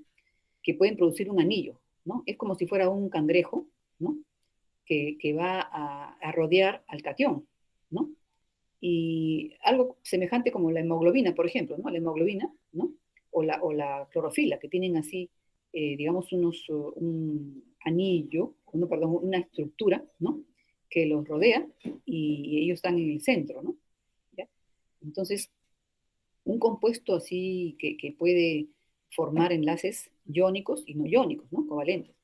Que pueden producir un anillo, ¿no? Es como si fuera un cangrejo, ¿no? Que va a rodear al catión, ¿no? Y algo semejante como la hemoglobina, por ejemplo, ¿no? La hemoglobina, ¿no? O la clorofila, que tienen así, digamos, un anillo, perdón, una estructura, ¿no? Que los rodea y ellos están en el centro, ¿no? ¿Ya? Entonces, un compuesto así que puede formar enlaces iónicos y no iónicos, ¿no? Covalentes.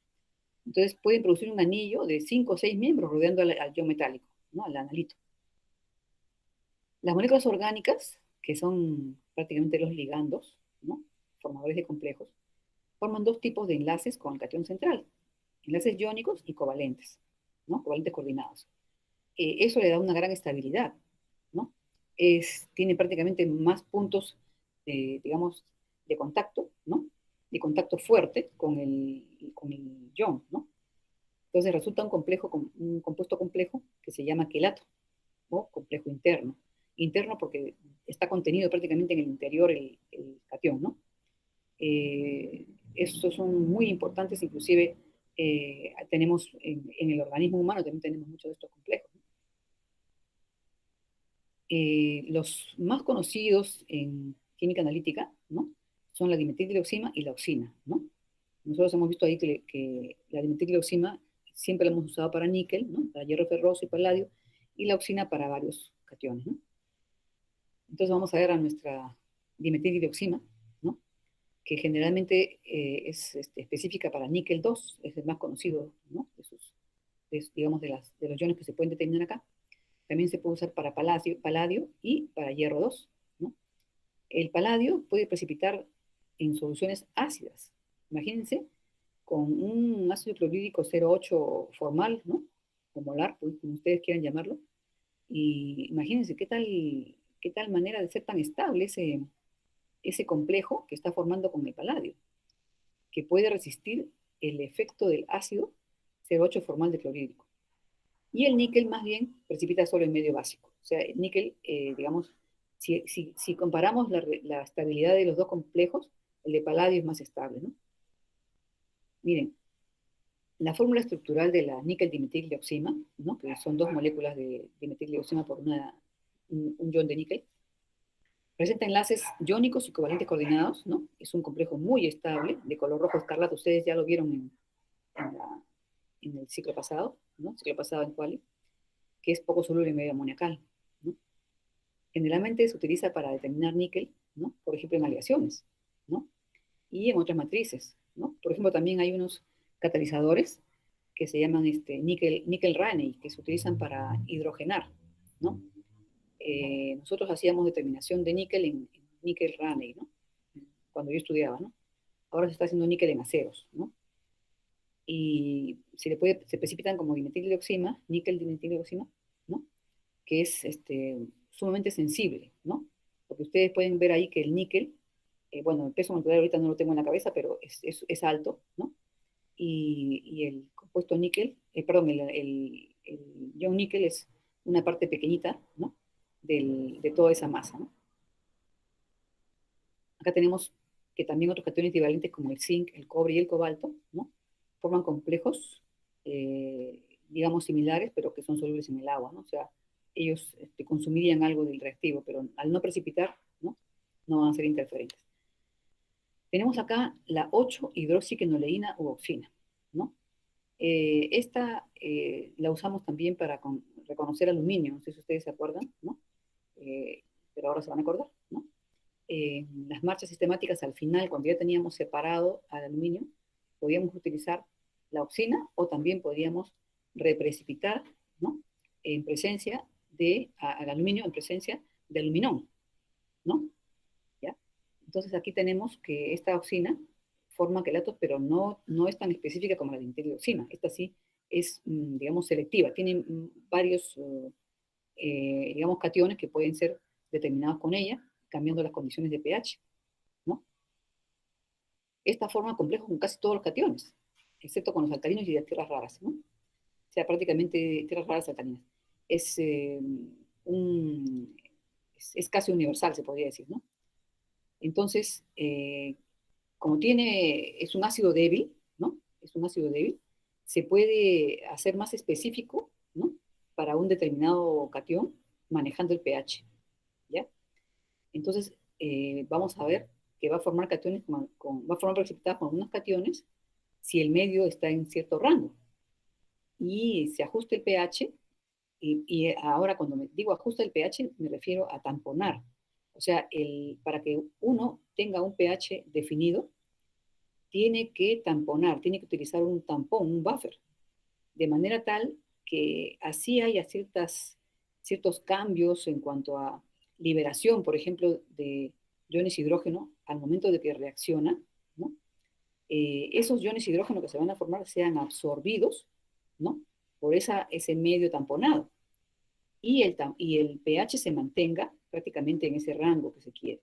Entonces, pueden producir un anillo de 5 o 6 miembros rodeando al ion metálico, ¿no? Al analito. Las moléculas orgánicas, que son prácticamente los ligandos, ¿no? Formadores de complejos, forman dos tipos de enlaces con el catión central, enlaces iónicos y covalentes, ¿no? Covalentes coordinados. Eso le da una gran estabilidad, ¿no? Tiene prácticamente más puntos, digamos, de contacto, ¿no? De contacto fuerte con el ion, ¿no? Entonces resulta un compuesto complejo que se llama quelato, o complejo interno. Interno porque está contenido prácticamente en el interior el catión, ¿no? Estos son muy importantes, inclusive tenemos en el organismo humano también tenemos muchos de estos complejos. Los más conocidos en química analítica, ¿no? Son la dimetildioxima y la oxima, ¿no? Nosotros hemos visto ahí que la dimetildioxima siempre la hemos usado para níquel, ¿no? Para hierro ferroso y paladio, y la oxina para varios cationes, ¿no? Entonces vamos a ver a nuestra dimetildioxima, ¿no? Que generalmente es específica para níquel 2, es el más conocido, ¿no? Digamos, de los iones que se pueden determinar acá. También se puede usar para paladio y para hierro 2, ¿no? El paladio puede precipitar en soluciones ácidas. Imagínense, con un ácido clorhídrico 0,8 formal, ¿no? O molar, pues, como ustedes quieran llamarlo. Y imagínense qué tal manera de ser tan estable ese complejo que está formando con el paladio, que puede resistir el efecto del ácido 0,8 formal de clorhídrico. Y el níquel más bien precipita solo en medio básico. O sea, el níquel, digamos, si comparamos la estabilidad de los dos complejos, el de paladio es más estable, ¿no? Miren, la fórmula estructural de la níquel dimetildioxima, ¿no? Que son dos moléculas de dimetildioxima por un ion de níquel, presenta enlaces iónicos y covalentes coordinados, ¿no? Es un complejo muy estable, de color rojo escarlata. Ustedes ya lo vieron en, la, en el ciclo pasado, ¿no? Ciclo pasado en Quali, que es poco soluble en medio amoniacal, ¿no? Generalmente se utiliza para determinar níquel, ¿no? Por ejemplo, en aleaciones, ¿no? Y en otras matrices, ¿no? Por ejemplo, también hay unos catalizadores que se llaman níquel-Raney, que se utilizan para hidrogenar, ¿no? Nosotros hacíamos determinación de níquel en níquel-Raney, ¿no? Cuando yo estudiaba, ¿no? Ahora se está haciendo níquel en aceros, ¿no? Y se precipitan como dimetildioxima, níquel dimetildioxima, ¿no? Que es sumamente sensible, ¿no? Porque ustedes pueden ver ahí que el níquel, bueno, el peso molecular ahorita no lo tengo en la cabeza, pero es alto, ¿no? Y el compuesto níquel, perdón, el ion níquel es una parte pequeñita, ¿no? De toda esa masa, ¿no? Acá tenemos que también otros cationes equivalentes como el zinc, el cobre y el cobalto, ¿no? Forman complejos, digamos, similares, pero que son solubles en el agua, ¿no? O sea, ellos consumirían algo del reactivo, pero al no precipitar, ¿no? No van a ser interferentes. Tenemos acá la 8-hidroxiquinoleína u oxina, ¿no? Esta la usamos también para reconocer aluminio, no sé si ustedes se acuerdan, ¿no? Pero ahora se van a acordar, ¿no? Las marchas sistemáticas al final, cuando ya teníamos separado al aluminio, podíamos utilizar la oxina o también podíamos reprecipitar, ¿no? En presencia al aluminio en presencia de aluminón, ¿no? ¿Ya? Entonces aquí tenemos que esta oxina forma quelatos, pero no es tan específica como la dimetildioxina. Esta sí es, digamos, selectiva. Tiene varios, digamos, cationes que pueden ser determinados con ella, cambiando las condiciones de pH, ¿no? Esta forma complejos con casi todos los cationes, excepto con los alcalinos y las tierras raras, ¿no? O sea, prácticamente tierras raras alcalinas. Es, un, es casi universal, se podría decir, ¿no? Entonces, como es un ácido débil, ¿no? Es un ácido débil, se puede hacer más específico, ¿no? Para un determinado catión manejando el pH, ¿ya? Entonces, vamos a ver que va a formar cationes va a formar precipitados con algunos cationes si el medio está en cierto rango. Y se ajusta el pH, y ahora cuando digo ajusta el pH, me refiero a tamponar. O sea, para que uno tenga un pH definido, tiene que tamponar, tiene que utilizar un tampón, un buffer, de manera tal que así haya ciertos cambios en cuanto a liberación, por ejemplo, de iones hidrógeno al momento de que reacciona, ¿no? Esos iones hidrógeno que se van a formar sean absorbidos, ¿no? Por ese medio tamponado y el pH se mantenga prácticamente en ese rango que se quiere.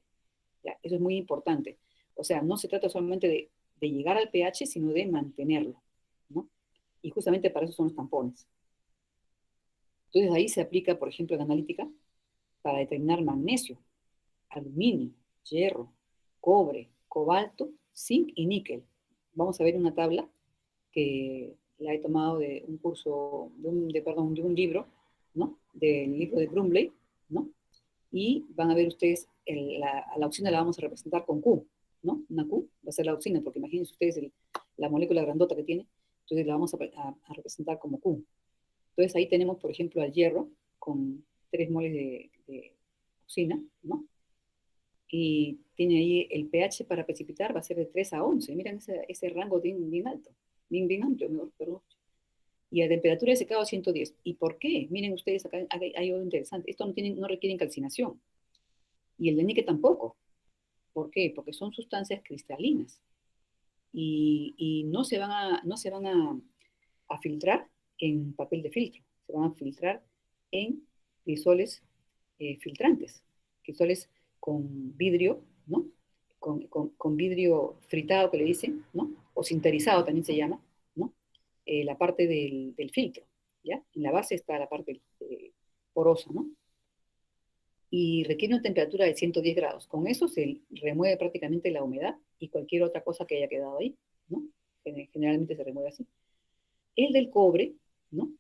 ¿Ya? Eso es muy importante. O sea, no se trata solamente de llegar al pH, sino de mantenerlo, ¿no? Y justamente para eso son los tampones. Entonces ahí se aplica, por ejemplo, en analítica para determinar magnesio, aluminio, hierro, cobre, cobalto, zinc y níquel. Vamos a ver una tabla que la he tomado de un curso, perdón, de un libro, ¿no? Del libro de Brumley, ¿no? Y van a ver ustedes, a la oxina la vamos a representar con Q, ¿no? Una Q va a ser la oxina, porque imagínense ustedes la molécula grandota que tiene, entonces la vamos a representar como Q. Entonces ahí tenemos, por ejemplo, al hierro con 3 moles de oxina, ¿no? Y tiene ahí el pH para precipitar, va a ser de 3 a 11. Miren ese rango bien alto, bien amplio, mejor, perdón. Y a temperatura de secado 110. ¿Y por qué? Miren ustedes, acá hay algo interesante. Esto no requiere calcinación. Y el de níquel tampoco. ¿Por qué? Porque son sustancias cristalinas. Y no se van a filtrar en papel de filtro. Se van a filtrar en crisoles filtrantes. Crisoles con vidrio, ¿no? Con vidrio fritado que le dicen, ¿no? O sinterizado también se llama, ¿no? La parte del filtro, ¿ya? En la base está la parte porosa, ¿no? Y requiere una temperatura de 110 grados. Con eso se remueve prácticamente la humedad y cualquier otra cosa que haya quedado ahí, ¿no? Generalmente se remueve así. El del cobre, ¿no?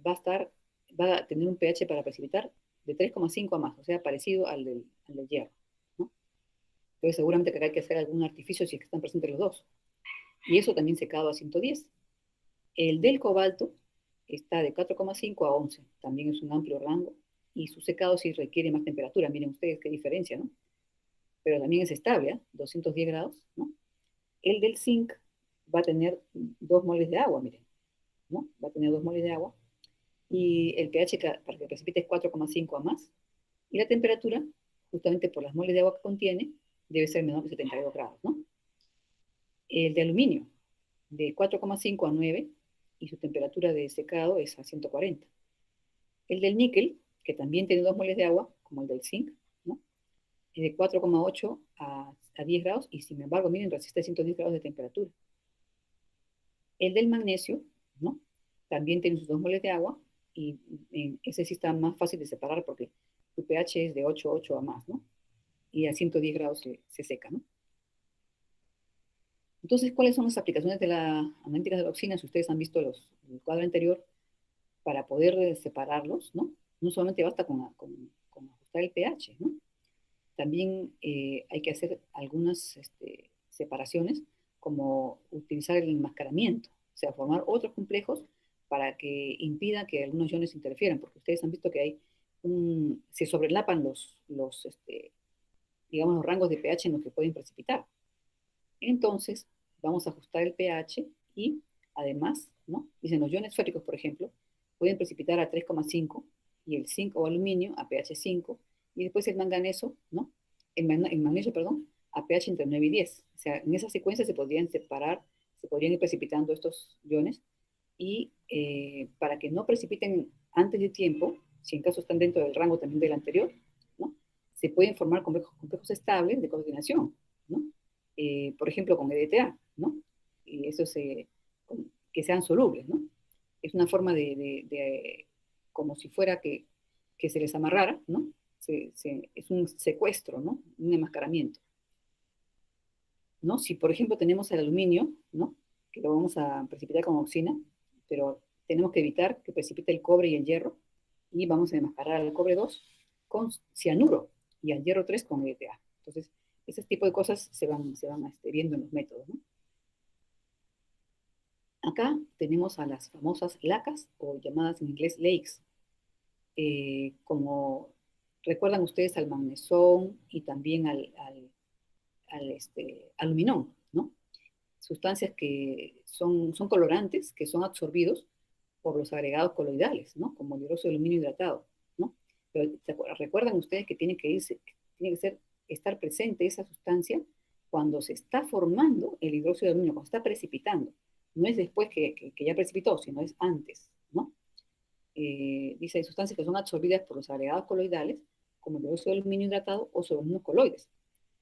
Va a tener un pH para precipitar de 3,5 a más, o sea, parecido al del hierro, ¿no? Entonces seguramente que hay que hacer algún artificio si es que están presentes los dos. Y eso también secado a 110. El del cobalto está de 4,5 a 11, también es un amplio rango, y su secado sí requiere más temperatura, miren ustedes qué diferencia, ¿no? Pero también es estable, ¿eh? 210 grados, ¿no? El del zinc va a tener 2 moles de agua, miren, ¿no? Va a tener 2 moles de agua, y el pH para que precipite es 4,5 a más, y la temperatura, justamente por las moles de agua que contiene, debe ser menor que 72 grados, ¿no? El de aluminio, de 4,5 a 9, y su temperatura de secado es a 140. El del níquel, que también tiene 2 moles de agua, como el del zinc, ¿no? Es de 4,8 a 10 grados, y sin embargo, miren, resiste 110 grados de temperatura. El del magnesio, ¿no? También tiene sus 2 moles de agua, y ese sí está más fácil de separar porque su pH es de 8,8 a más, ¿no? Y a 110 grados se seca, ¿no? Entonces, ¿cuáles son las aplicaciones de la analítica de la oxina? Si ustedes han visto el cuadro anterior, para poder separarlos, ¿no? No solamente basta con ajustar el pH, ¿no? También hay que hacer algunas separaciones, como utilizar el enmascaramiento, o sea, formar otros complejos para que impida que algunos iones interfieran, porque ustedes han visto que se sobrelapan digamos, los rangos de pH en los que pueden precipitar. Entonces, vamos a ajustar el pH y además, ¿no? Dicen los iones férricos, por ejemplo, pueden precipitar a 3,5 y el zinc o aluminio a pH 5 y después el manganeso, ¿no? El magnesio, perdón, a pH entre 9 y 10. O sea, en esa secuencia se podrían separar, se podrían ir precipitando estos iones y para que no precipiten antes de tiempo, si en caso están dentro del rango también del anterior, ¿no? Se pueden formar complejos estables de coordinación, ¿no? Por ejemplo, con EDTA, ¿no? y eso que sean solubles, ¿no? Es una forma como si fuera que se les amarrara, ¿no? Es un secuestro, ¿no? Un enmascaramiento, ¿no? Si, por ejemplo, tenemos el aluminio, ¿no? Que lo vamos a precipitar con oxina, pero tenemos que evitar que precipite el cobre y el hierro, y vamos a enmascarar al cobre 2 con cianuro y al hierro 3 con EDTA. Entonces, ese tipo de cosas se van viendo en los métodos, ¿no? Acá tenemos a las famosas lacas, o llamadas en inglés lakes, como recuerdan ustedes al magnesón y también al aluminón, ¿no? Sustancias que son colorantes, que son absorbidos por los agregados coloidales, ¿no? Como el hidróxido de aluminio hidratado, ¿no? Pero recuerdan ustedes que estar presente esa sustancia cuando se está formando el hidróxido de aluminio, cuando está precipitando. No es después que ya precipitó, sino es antes, ¿no? Dice, hay sustancias que son absorbidas por los agregados coloidales, como el hidróxido de aluminio hidratado o sobre unos coloides.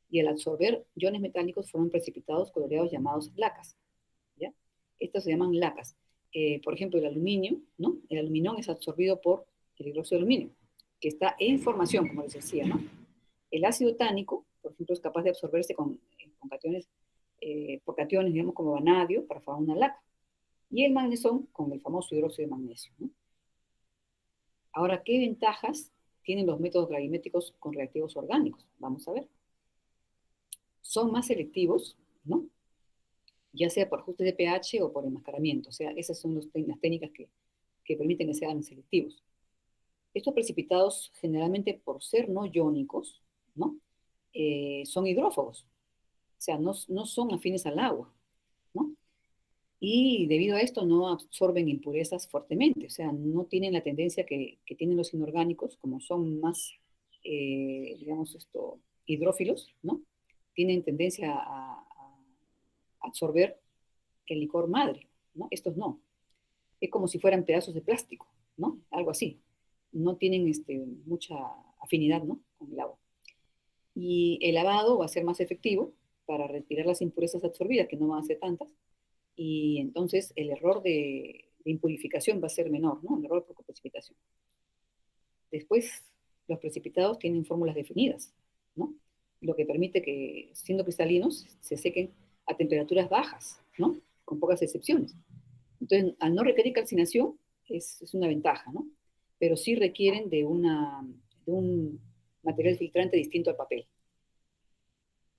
Y al absorber iones metálicos forman precipitados coloreados llamados lacas, ¿ya? Estas se llaman lacas. Por ejemplo, el aluminio, ¿no? El aluminón es absorbido por el hidróxido de aluminio, que está en formación, como les decía, ¿no? El ácido tánico, por ejemplo, es capaz de absorberse con cationes, por cationes, digamos, como vanadio, para formar una laca. Y el magnesón con el famoso hidróxido de magnesio, ¿no? Ahora, ¿qué ventajas tienen los métodos gravimétricos con reactivos orgánicos? Vamos a ver. Son más selectivos, ¿no? Ya sea por ajustes de pH o por enmascaramiento. O sea, esas son las técnicas que permiten que sean selectivos. Estos precipitados, generalmente por ser no iónicos, ¿no? Son hidrófobos. O sea, no son afines al agua, ¿no? Y debido a esto no absorben impurezas fuertemente. O sea, no tienen la tendencia que tienen los inorgánicos, como son más, digamos, hidrófilos, ¿no? Tienen tendencia a absorber el licor madre, ¿no? Estos no. Es como si fueran pedazos de plástico, ¿no? Algo así. No tienen mucha afinidad, ¿no? Con el agua. Y el lavado va a ser más efectivo para retirar las impurezas absorbidas, que no van a ser tantas, y entonces el error de impurificación va a ser menor, ¿no? El error por precipitación. Después, los precipitados tienen fórmulas definidas, ¿no? Lo que permite que, siendo cristalinos, se sequen a temperaturas bajas, ¿no? Con pocas excepciones. Entonces, al no requerir calcinación, es una ventaja, ¿no? Pero sí requieren de un material filtrante distinto al papel.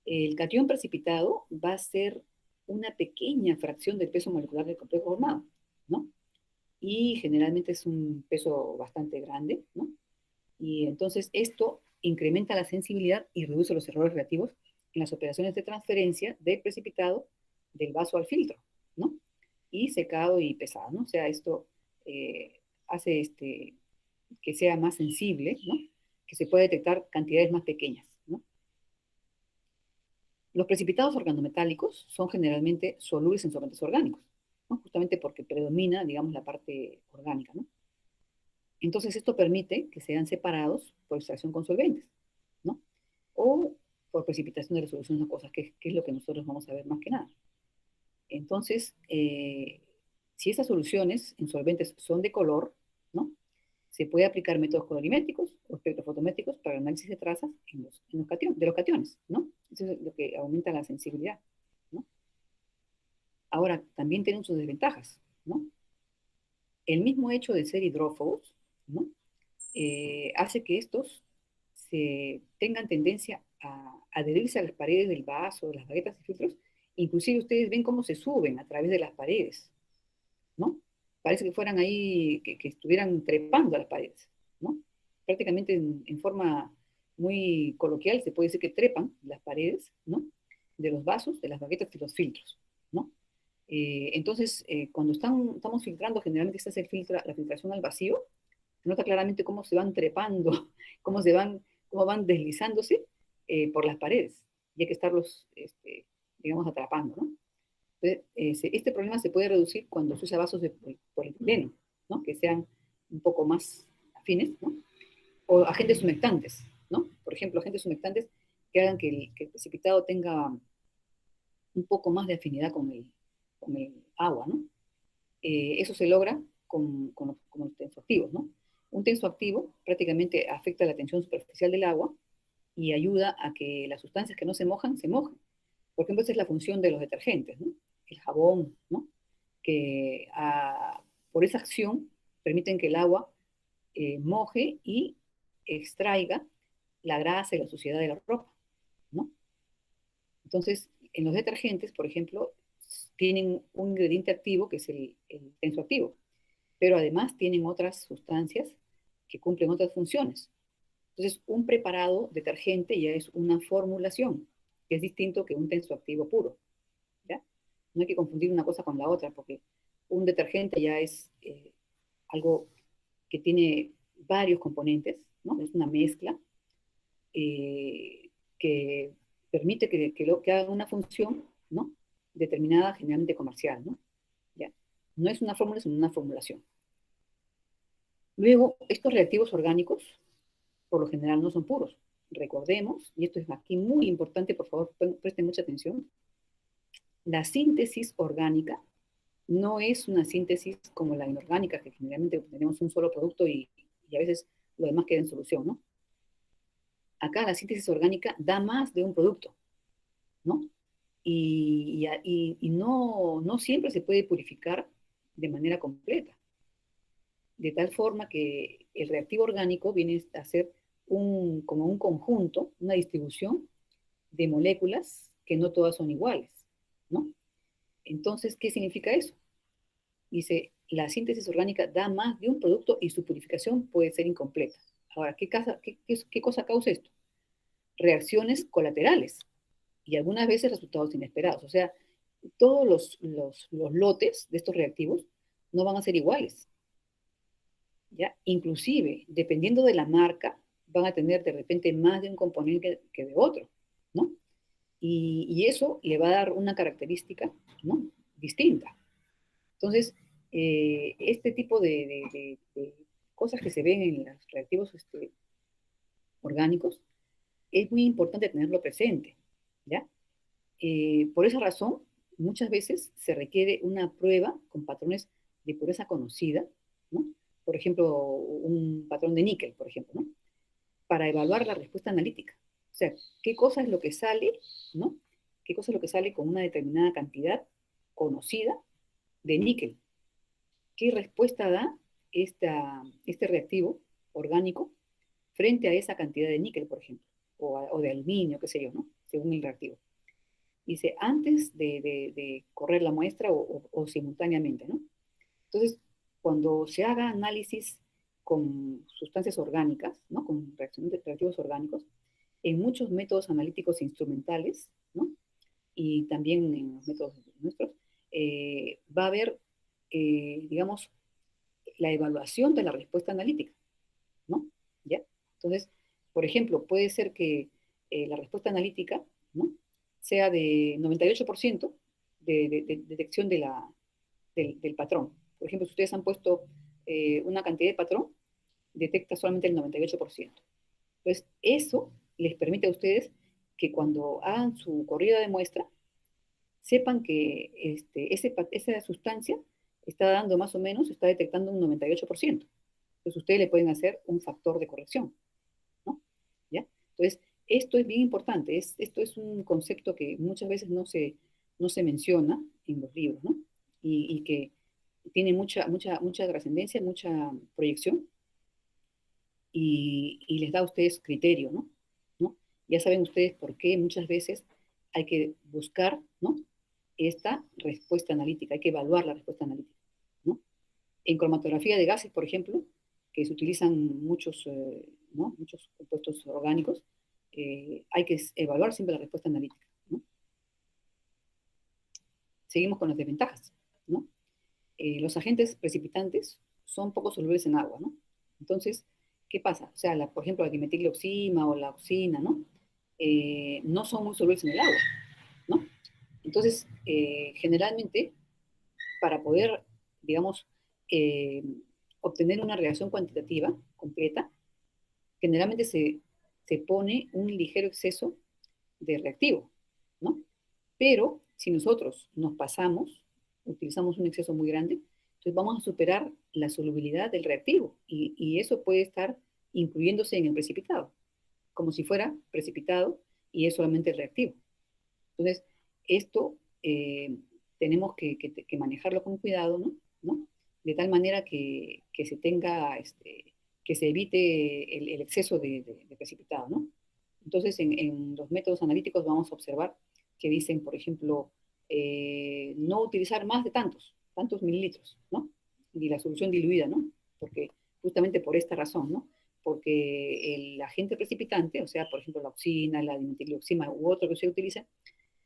El catión precipitado va a ser una pequeña fracción del peso molecular del complejo formado, ¿no? Y generalmente es un peso bastante grande, ¿no? Y entonces esto incrementa la sensibilidad y reduce los errores relativos en las operaciones de transferencia del precipitado del vaso al filtro, ¿no? Y secado y pesado, ¿no? O sea, esto hace que sea más sensible, ¿no? Que se pueda detectar cantidades más pequeñas, ¿no? Los precipitados organometálicos son generalmente solubles en solventes orgánicos, ¿no? Justamente porque predomina, digamos, la parte orgánica, ¿no? Entonces esto permite que sean separados por extracción con solventes, ¿no? O por precipitación de resolución de cosas, que es lo que nosotros vamos a ver más que nada. Entonces, si estas soluciones en solventes son de color, ¿no? Se puede aplicar métodos colorimétricos o espectrofotométricos para el análisis de trazas de los cationes, ¿no? Eso es lo que aumenta la sensibilidad, ¿no? Ahora, también tienen sus desventajas, ¿no? El mismo hecho de ser hidrófobos, ¿no? Hace que estos tengan tendencia a adherirse a las paredes del vaso, de las baguetas y filtros. Inclusive ustedes ven cómo se suben a través de las paredes, ¿no? Parece que fueran ahí, que estuvieran trepando a las paredes, ¿no? Prácticamente en forma muy coloquial se puede decir que trepan las paredes, ¿no? De los vasos, de las baguetas y los filtros, ¿no? Entonces, cuando estamos filtrando, generalmente esta es la filtración al vacío, se nota claramente cómo se van trepando, cómo van deslizándose por las paredes, y hay que estarlos, digamos, atrapando, ¿no? Entonces, este problema se puede reducir cuando se usa vasos de polietileno, ¿no? Que sean un poco más afines, ¿no? O agentes humectantes, ¿no? Por ejemplo, agentes humectantes que hagan que el precipitado tenga un poco más de afinidad con el agua, ¿no? Eso se logra con los tensoactivos, ¿no? Un tensoactivo prácticamente afecta la tensión superficial del agua y ayuda a que las sustancias que no se mojan, se mojen. Por ejemplo, esa es la función de los detergentes, ¿no? El jabón, ¿no? Que por esa acción permiten que el agua moje y extraiga la grasa y la suciedad de la ropa, ¿no? Entonces, en los detergentes, por ejemplo, tienen un ingrediente activo que es el tensoactivo, pero además tienen otras sustancias que cumplen otras funciones. Entonces, un preparado detergente ya es una formulación, que es distinto que un tensoactivo puro, ¿ya? No hay que confundir una cosa con la otra, porque un detergente ya es algo que tiene varios componentes, ¿no? Es una mezcla que permite que haga una función, ¿no? Determinada, generalmente comercial, ¿no? ¿Ya? No es una fórmula, sino una formulación. Luego, estos reactivos orgánicos, por lo general, no son puros. Recordemos, y esto es aquí muy importante, por favor, presten mucha atención, la síntesis orgánica no es una síntesis como la inorgánica, que generalmente tenemos un solo producto y a veces lo demás queda en solución, ¿no? Acá la síntesis orgánica da más de un producto, ¿no? Y no siempre se puede purificar de manera completa, de tal forma que el reactivo orgánico viene a ser como un conjunto, una distribución de moléculas que no todas son iguales, ¿no? Entonces, ¿qué significa eso? Dice, la síntesis orgánica da más de un producto y su purificación puede ser incompleta. Ahora, ¿qué cosa causa esto? Reacciones colaterales y algunas veces resultados inesperados. O sea, todos los lotes de estos reactivos no van a ser iguales, ¿ya? Inclusive, dependiendo de la marca, van a tener de repente más de un componente que de otro, ¿no? Y eso le va a dar una característica, ¿no? Distinta. Entonces, este tipo de cosas que se ven en los reactivos orgánicos es muy importante tenerlo presente, ¿ya? Por esa razón, muchas veces se requiere una prueba con patrones de pureza conocida, ¿no? Por ejemplo, un patrón de níquel, por ejemplo, ¿no? Para evaluar la respuesta analítica. O sea, qué cosa es lo que sale, ¿no? ¿Qué cosa es lo que sale con una determinada cantidad conocida de níquel? ¿Qué respuesta da este reactivo orgánico frente a esa cantidad de níquel, por ejemplo? O de aluminio, qué sé yo, ¿no? Según el reactivo. Dice, antes de correr la muestra o simultáneamente, ¿no? Entonces, cuando se haga análisis con sustancias orgánicas, ¿no? Con reacciones de reactivos orgánicos, en muchos métodos analíticos instrumentales, ¿no? Y también en los métodos nuestros, va a haber, digamos, la evaluación de la respuesta analítica, ¿no? ¿Ya? Entonces, por ejemplo, puede ser que la respuesta analítica, ¿no? Sea de 98% de detección del patrón. Por ejemplo, si ustedes han puesto una cantidad de patrón, detecta solamente el 98%. Entonces, eso les permite a ustedes que cuando hagan su corrida de muestra, sepan que esa sustancia está dando más o menos, está detectando un 98%. Entonces, ustedes le pueden hacer un factor de corrección, ¿no? ¿Ya? Entonces, esto es bien importante. Esto es un concepto que muchas veces no se menciona en los libros, ¿no? Y que tiene mucha trascendencia, mucha proyección y les da a ustedes criterio, ¿no? ¿No? Ya saben ustedes por qué muchas veces hay que buscar, ¿no? Esta respuesta analítica, hay que evaluar la respuesta analítica, ¿no? En cromatografía de gases, por ejemplo, que se utilizan ¿no? Muchos compuestos orgánicos, hay que evaluar siempre la respuesta analítica, ¿no? Seguimos con las desventajas, ¿no? Los agentes precipitantes son poco solubles en agua, ¿no? Entonces, ¿qué pasa? O sea, por ejemplo, la dimetilioxina o la oxina, ¿no? No son muy solubles en el agua, ¿no? Entonces, generalmente, para poder, digamos, eh, obtener una reacción cuantitativa completa, generalmente se pone un ligero exceso de reactivo, ¿no? Pero si nosotros nos pasamos, utilizamos un exceso muy grande, entonces vamos a superar la solubilidad del reactivo y eso puede estar incluyéndose en el precipitado, como si fuera precipitado y es solamente el reactivo. Entonces, esto tenemos que manejarlo con cuidado, ¿no? ¿No? De tal manera que se tenga, que se evite el exceso de precipitado, ¿no? Entonces, en los métodos analíticos vamos a observar que dicen, por ejemplo, no utilizar más de tantos mililitros, ¿no? Y la solución diluida, ¿no? Porque justamente por esta razón, ¿no? Porque el agente precipitante, o sea, por ejemplo, la oxina, la dimetilioxina u otro que se utilice,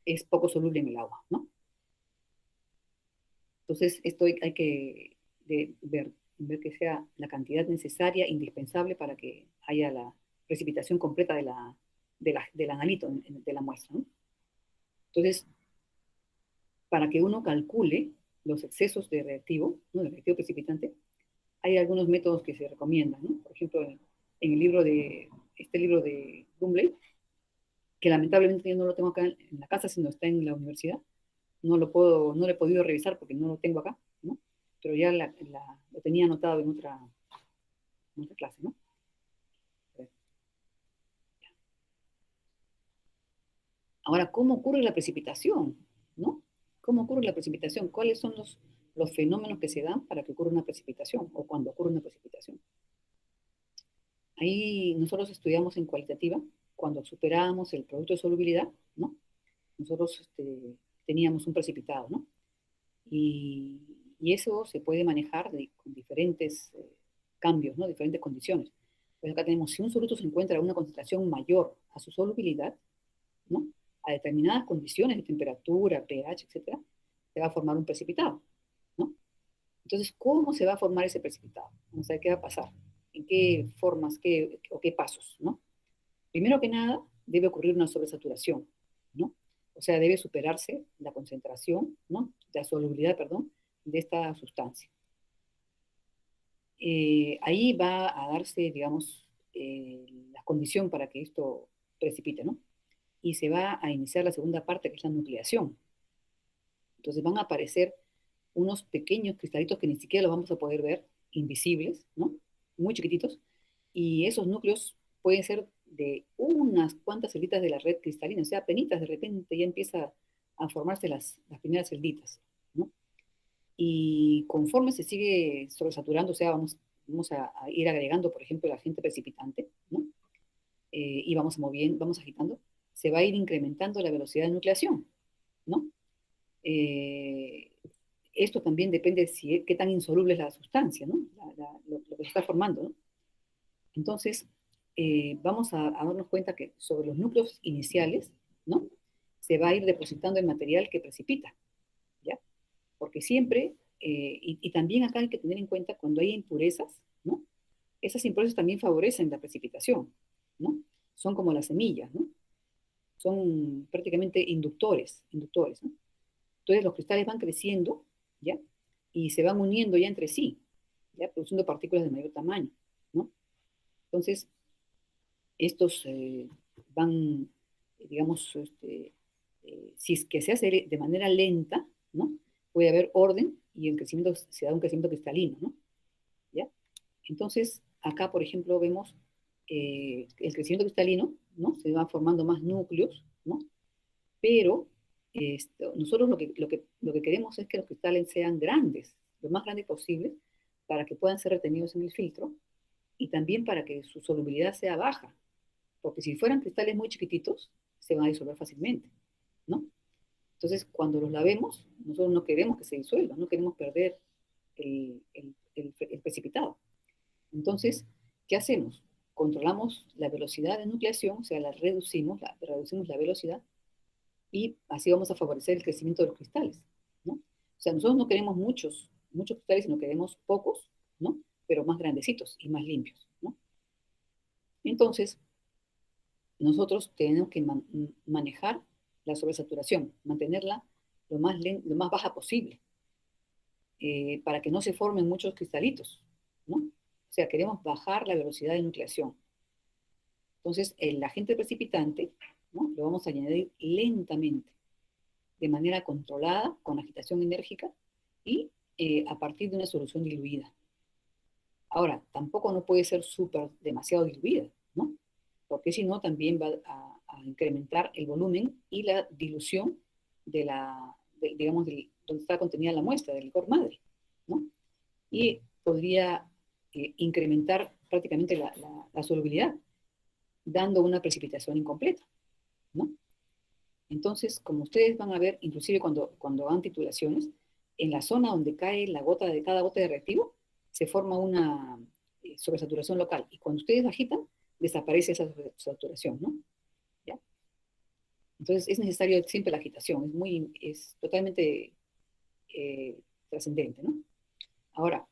es poco soluble en el agua, ¿no? Entonces, esto hay que ver que sea la cantidad necesaria, indispensable para que haya la precipitación completa del analito de la muestra, ¿no? Entonces, para que uno calcule los excesos de reactivo, ¿no? De reactivo precipitante, hay algunos métodos que se recomiendan, ¿no? Por ejemplo, en el libro este libro de Gumley, que lamentablemente yo no lo tengo acá en la casa, sino está en la universidad, no lo he podido revisar porque no lo tengo acá, ¿no? Pero ya lo tenía anotado en otra clase, ¿no? Ahora, ¿cómo ocurre la precipitación? ¿No? ¿Cómo ocurre la precipitación? ¿Cuáles son los fenómenos que se dan para que ocurra una precipitación o cuando ocurre una precipitación? Ahí nosotros estudiamos en cualitativa, cuando superábamos el producto de solubilidad, ¿no? Nosotros teníamos un precipitado, ¿no? Y, y eso se puede manejar con diferentes cambios, ¿no? Diferentes condiciones. Pues acá tenemos, si un soluto se encuentra a una concentración mayor a su solubilidad, ¿no? A determinadas condiciones de temperatura, pH, etcétera, se va a formar un precipitado, ¿no? Entonces, ¿cómo se va a formar ese precipitado? Vamos a ver qué va a pasar, en qué formas, o qué pasos, ¿no? Primero que nada, debe ocurrir una sobresaturación, ¿no? O sea, debe superarse la concentración, ¿no? La solubilidad, perdón, de esta sustancia. Ahí va a darse, digamos, la condición para que esto precipite, ¿no? Y se va a iniciar la segunda parte, que es la nucleación. Entonces van a aparecer unos pequeños cristalitos que ni siquiera los vamos a poder ver, invisibles, ¿no? Muy chiquititos, y esos núcleos pueden ser de unas cuantas celditas de la red cristalina, o sea, penitas, de repente ya empieza a formarse las primeras celditas, ¿no? Y conforme se sigue sobresaturando, o sea, vamos a ir agregando, por ejemplo, el agente precipitante, ¿no? Y vamos moviendo, vamos agitando, se va a ir incrementando la velocidad de nucleación, ¿no? Eh, Esto también depende de qué tan insoluble es la sustancia, ¿no? Lo que se está formando, ¿no? Entonces, vamos a darnos cuenta que sobre los núcleos iniciales, ¿no? Se va a ir depositando el material que precipita, ¿ya? Porque siempre, y también acá hay que tener en cuenta cuando hay impurezas, ¿no? Esas impurezas también favorecen la precipitación, ¿no? Son como las semillas, ¿no? Son prácticamente inductores, ¿no? Entonces los cristales van creciendo, ¿ya? Y se van uniendo ya entre sí, ¿ya? Produciendo partículas de mayor tamaño, ¿no? Entonces, estos van, digamos, si es que se hace de manera lenta, ¿no? Puede haber orden y el crecimiento se da un crecimiento cristalino, ¿no? ¿Ya? Entonces, acá, por ejemplo, vemos el crecimiento cristalino, ¿no? Se van formando más núcleos, ¿no? Pero nosotros lo que queremos es que los cristales sean grandes, lo más grandes posible, para que puedan ser retenidos en el filtro y también para que su solubilidad sea baja, porque si fueran cristales muy chiquititos, se van a disolver fácilmente, ¿no? Entonces, cuando los lavemos, nosotros no queremos que se disuelvan, no queremos perder el precipitado. Entonces, ¿qué hacemos? Controlamos la velocidad de nucleación, o sea, reducimos la velocidad y así vamos a favorecer el crecimiento de los cristales, ¿no? O sea, nosotros no queremos muchos cristales, sino queremos pocos, ¿no? Pero más grandecitos y más limpios, ¿no? Entonces, nosotros tenemos que manejar la sobresaturación, mantenerla lo más baja posible, para que no se formen muchos cristalitos, ¿no? O sea, queremos bajar la velocidad de nucleación. Entonces, el agente precipitante, ¿no? Lo vamos a añadir lentamente, de manera controlada, con agitación enérgica, y a partir de una solución diluida. Ahora, tampoco no puede ser súper demasiado diluida, ¿no? Porque si no, también va a incrementar el volumen y la dilución digamos, donde está contenida la muestra del licor madre, ¿no? Y podría incrementar prácticamente la solubilidad, dando una precipitación incompleta, ¿no? Entonces, como ustedes van a ver, inclusive cuando hagan titulaciones, en la zona donde cae la gota de cada gota de reactivo, se forma una sobresaturación local. Y cuando ustedes agitan, desaparece esa sobresaturación, ¿no? ¿Ya? Entonces, es necesario siempre la agitación, es totalmente eh, trascendente, ¿no? Ahora,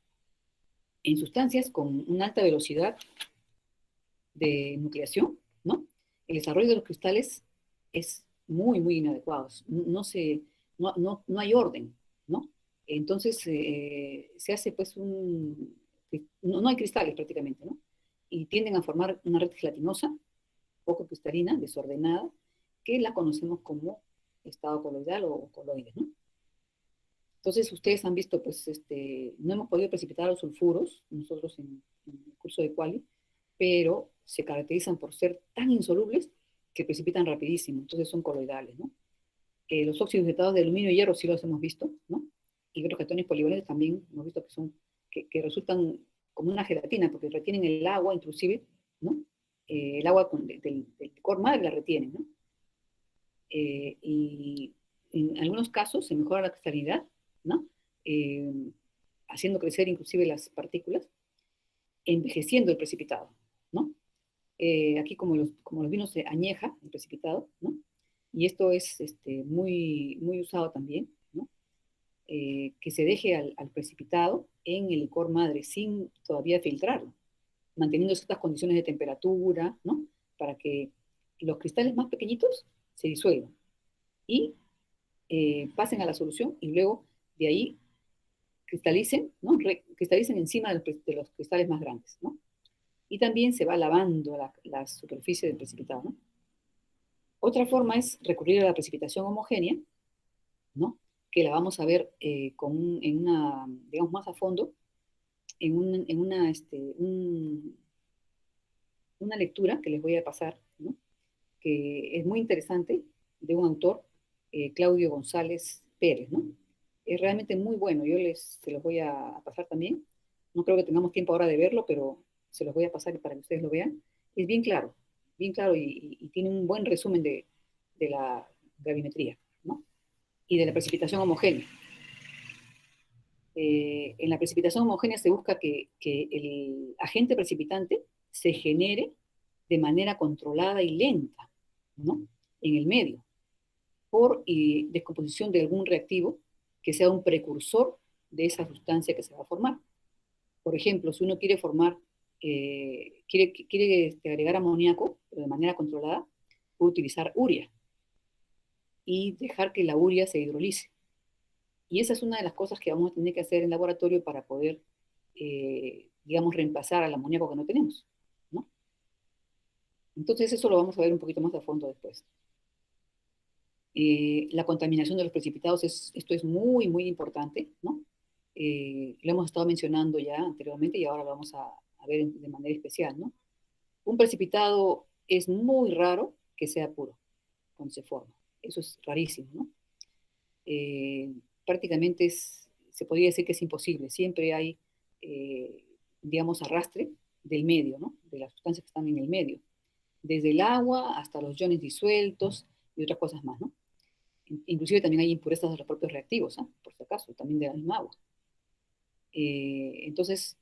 en sustancias con una alta velocidad de nucleación, ¿no? El desarrollo de los cristales es muy inadecuado. No hay orden, ¿no? Entonces se hace pues no hay cristales prácticamente, ¿no? Y tienden a formar una red gelatinosa, poco cristalina, desordenada, que la conocemos como estado coloidal o coloides, ¿no? Entonces ustedes han visto, pues, no hemos podido precipitar los sulfuros, nosotros en el curso de quali, pero se caracterizan por ser tan insolubles que precipitan rapidísimo, entonces son coloidales, ¿no? Los óxidos detados de aluminio y hierro sí los hemos visto, ¿no? Y los cetones polivalentes también hemos visto que resultan como una gelatina, porque retienen el agua, inclusive, ¿no? El agua del licor madre la retienen, ¿no? Y en algunos casos se mejora la cristalinidad, ¿no? Eh, haciendo crecer inclusive las partículas, envejeciendo el precipitado, ¿no? Aquí como los vinos se añeja el precipitado, ¿no? Y esto es muy usado también, ¿no? Que se deje al precipitado en el licor madre sin todavía filtrarlo, manteniendo ciertas condiciones de temperatura, ¿no? Para que los cristales más pequeñitos se disuelvan y pasen a la solución y luego de ahí cristalicen, ¿no? Cristalicen encima de los cristales más grandes, ¿no? Y también se va lavando la superficie del precipitado, ¿no? Otra forma es recurrir a la precipitación homogénea, ¿no? Que la vamos a ver digamos, más a fondo, una lectura que les voy a pasar, ¿no? Que es muy interesante, de un autor, Claudio González Pérez, ¿no? Es realmente muy bueno, se los voy a pasar también. No creo que tengamos tiempo ahora de verlo, pero se los voy a pasar para que ustedes lo vean. Es bien claro y tiene un buen resumen de la gravimetría, ¿no? Y de la precipitación homogénea. En la precipitación homogénea se busca que el agente precipitante se genere de manera controlada y lenta, ¿no? En el medio, por descomposición de algún reactivo que sea un precursor de esa sustancia que se va a formar. Por ejemplo, si uno quiere quiere agregar amoníaco, pero de manera controlada, puede utilizar urea y dejar que la urea se hidrolice. Y esa es una de las cosas que vamos a tener que hacer en laboratorio para poder, digamos, reemplazar al amoníaco que no tenemos, ¿no? Entonces eso lo vamos a ver un poquito más a fondo después. La contaminación de los precipitados, esto es muy importante, ¿no? Lo hemos estado mencionando ya anteriormente y ahora lo vamos a ver de manera especial, ¿no? Un precipitado es muy raro que sea puro cuando se forma. Eso es rarísimo, ¿no? Eh, prácticamente se podría decir que es imposible. Siempre hay, eh, digamos, arrastre del medio, ¿no? De las sustancias que están en el medio. Desde el agua hasta los iones disueltos y otras cosas más, ¿no? Inclusive también hay impurezas de los propios reactivos, ¿eh? Por si acaso, también de la misma agua. Entonces,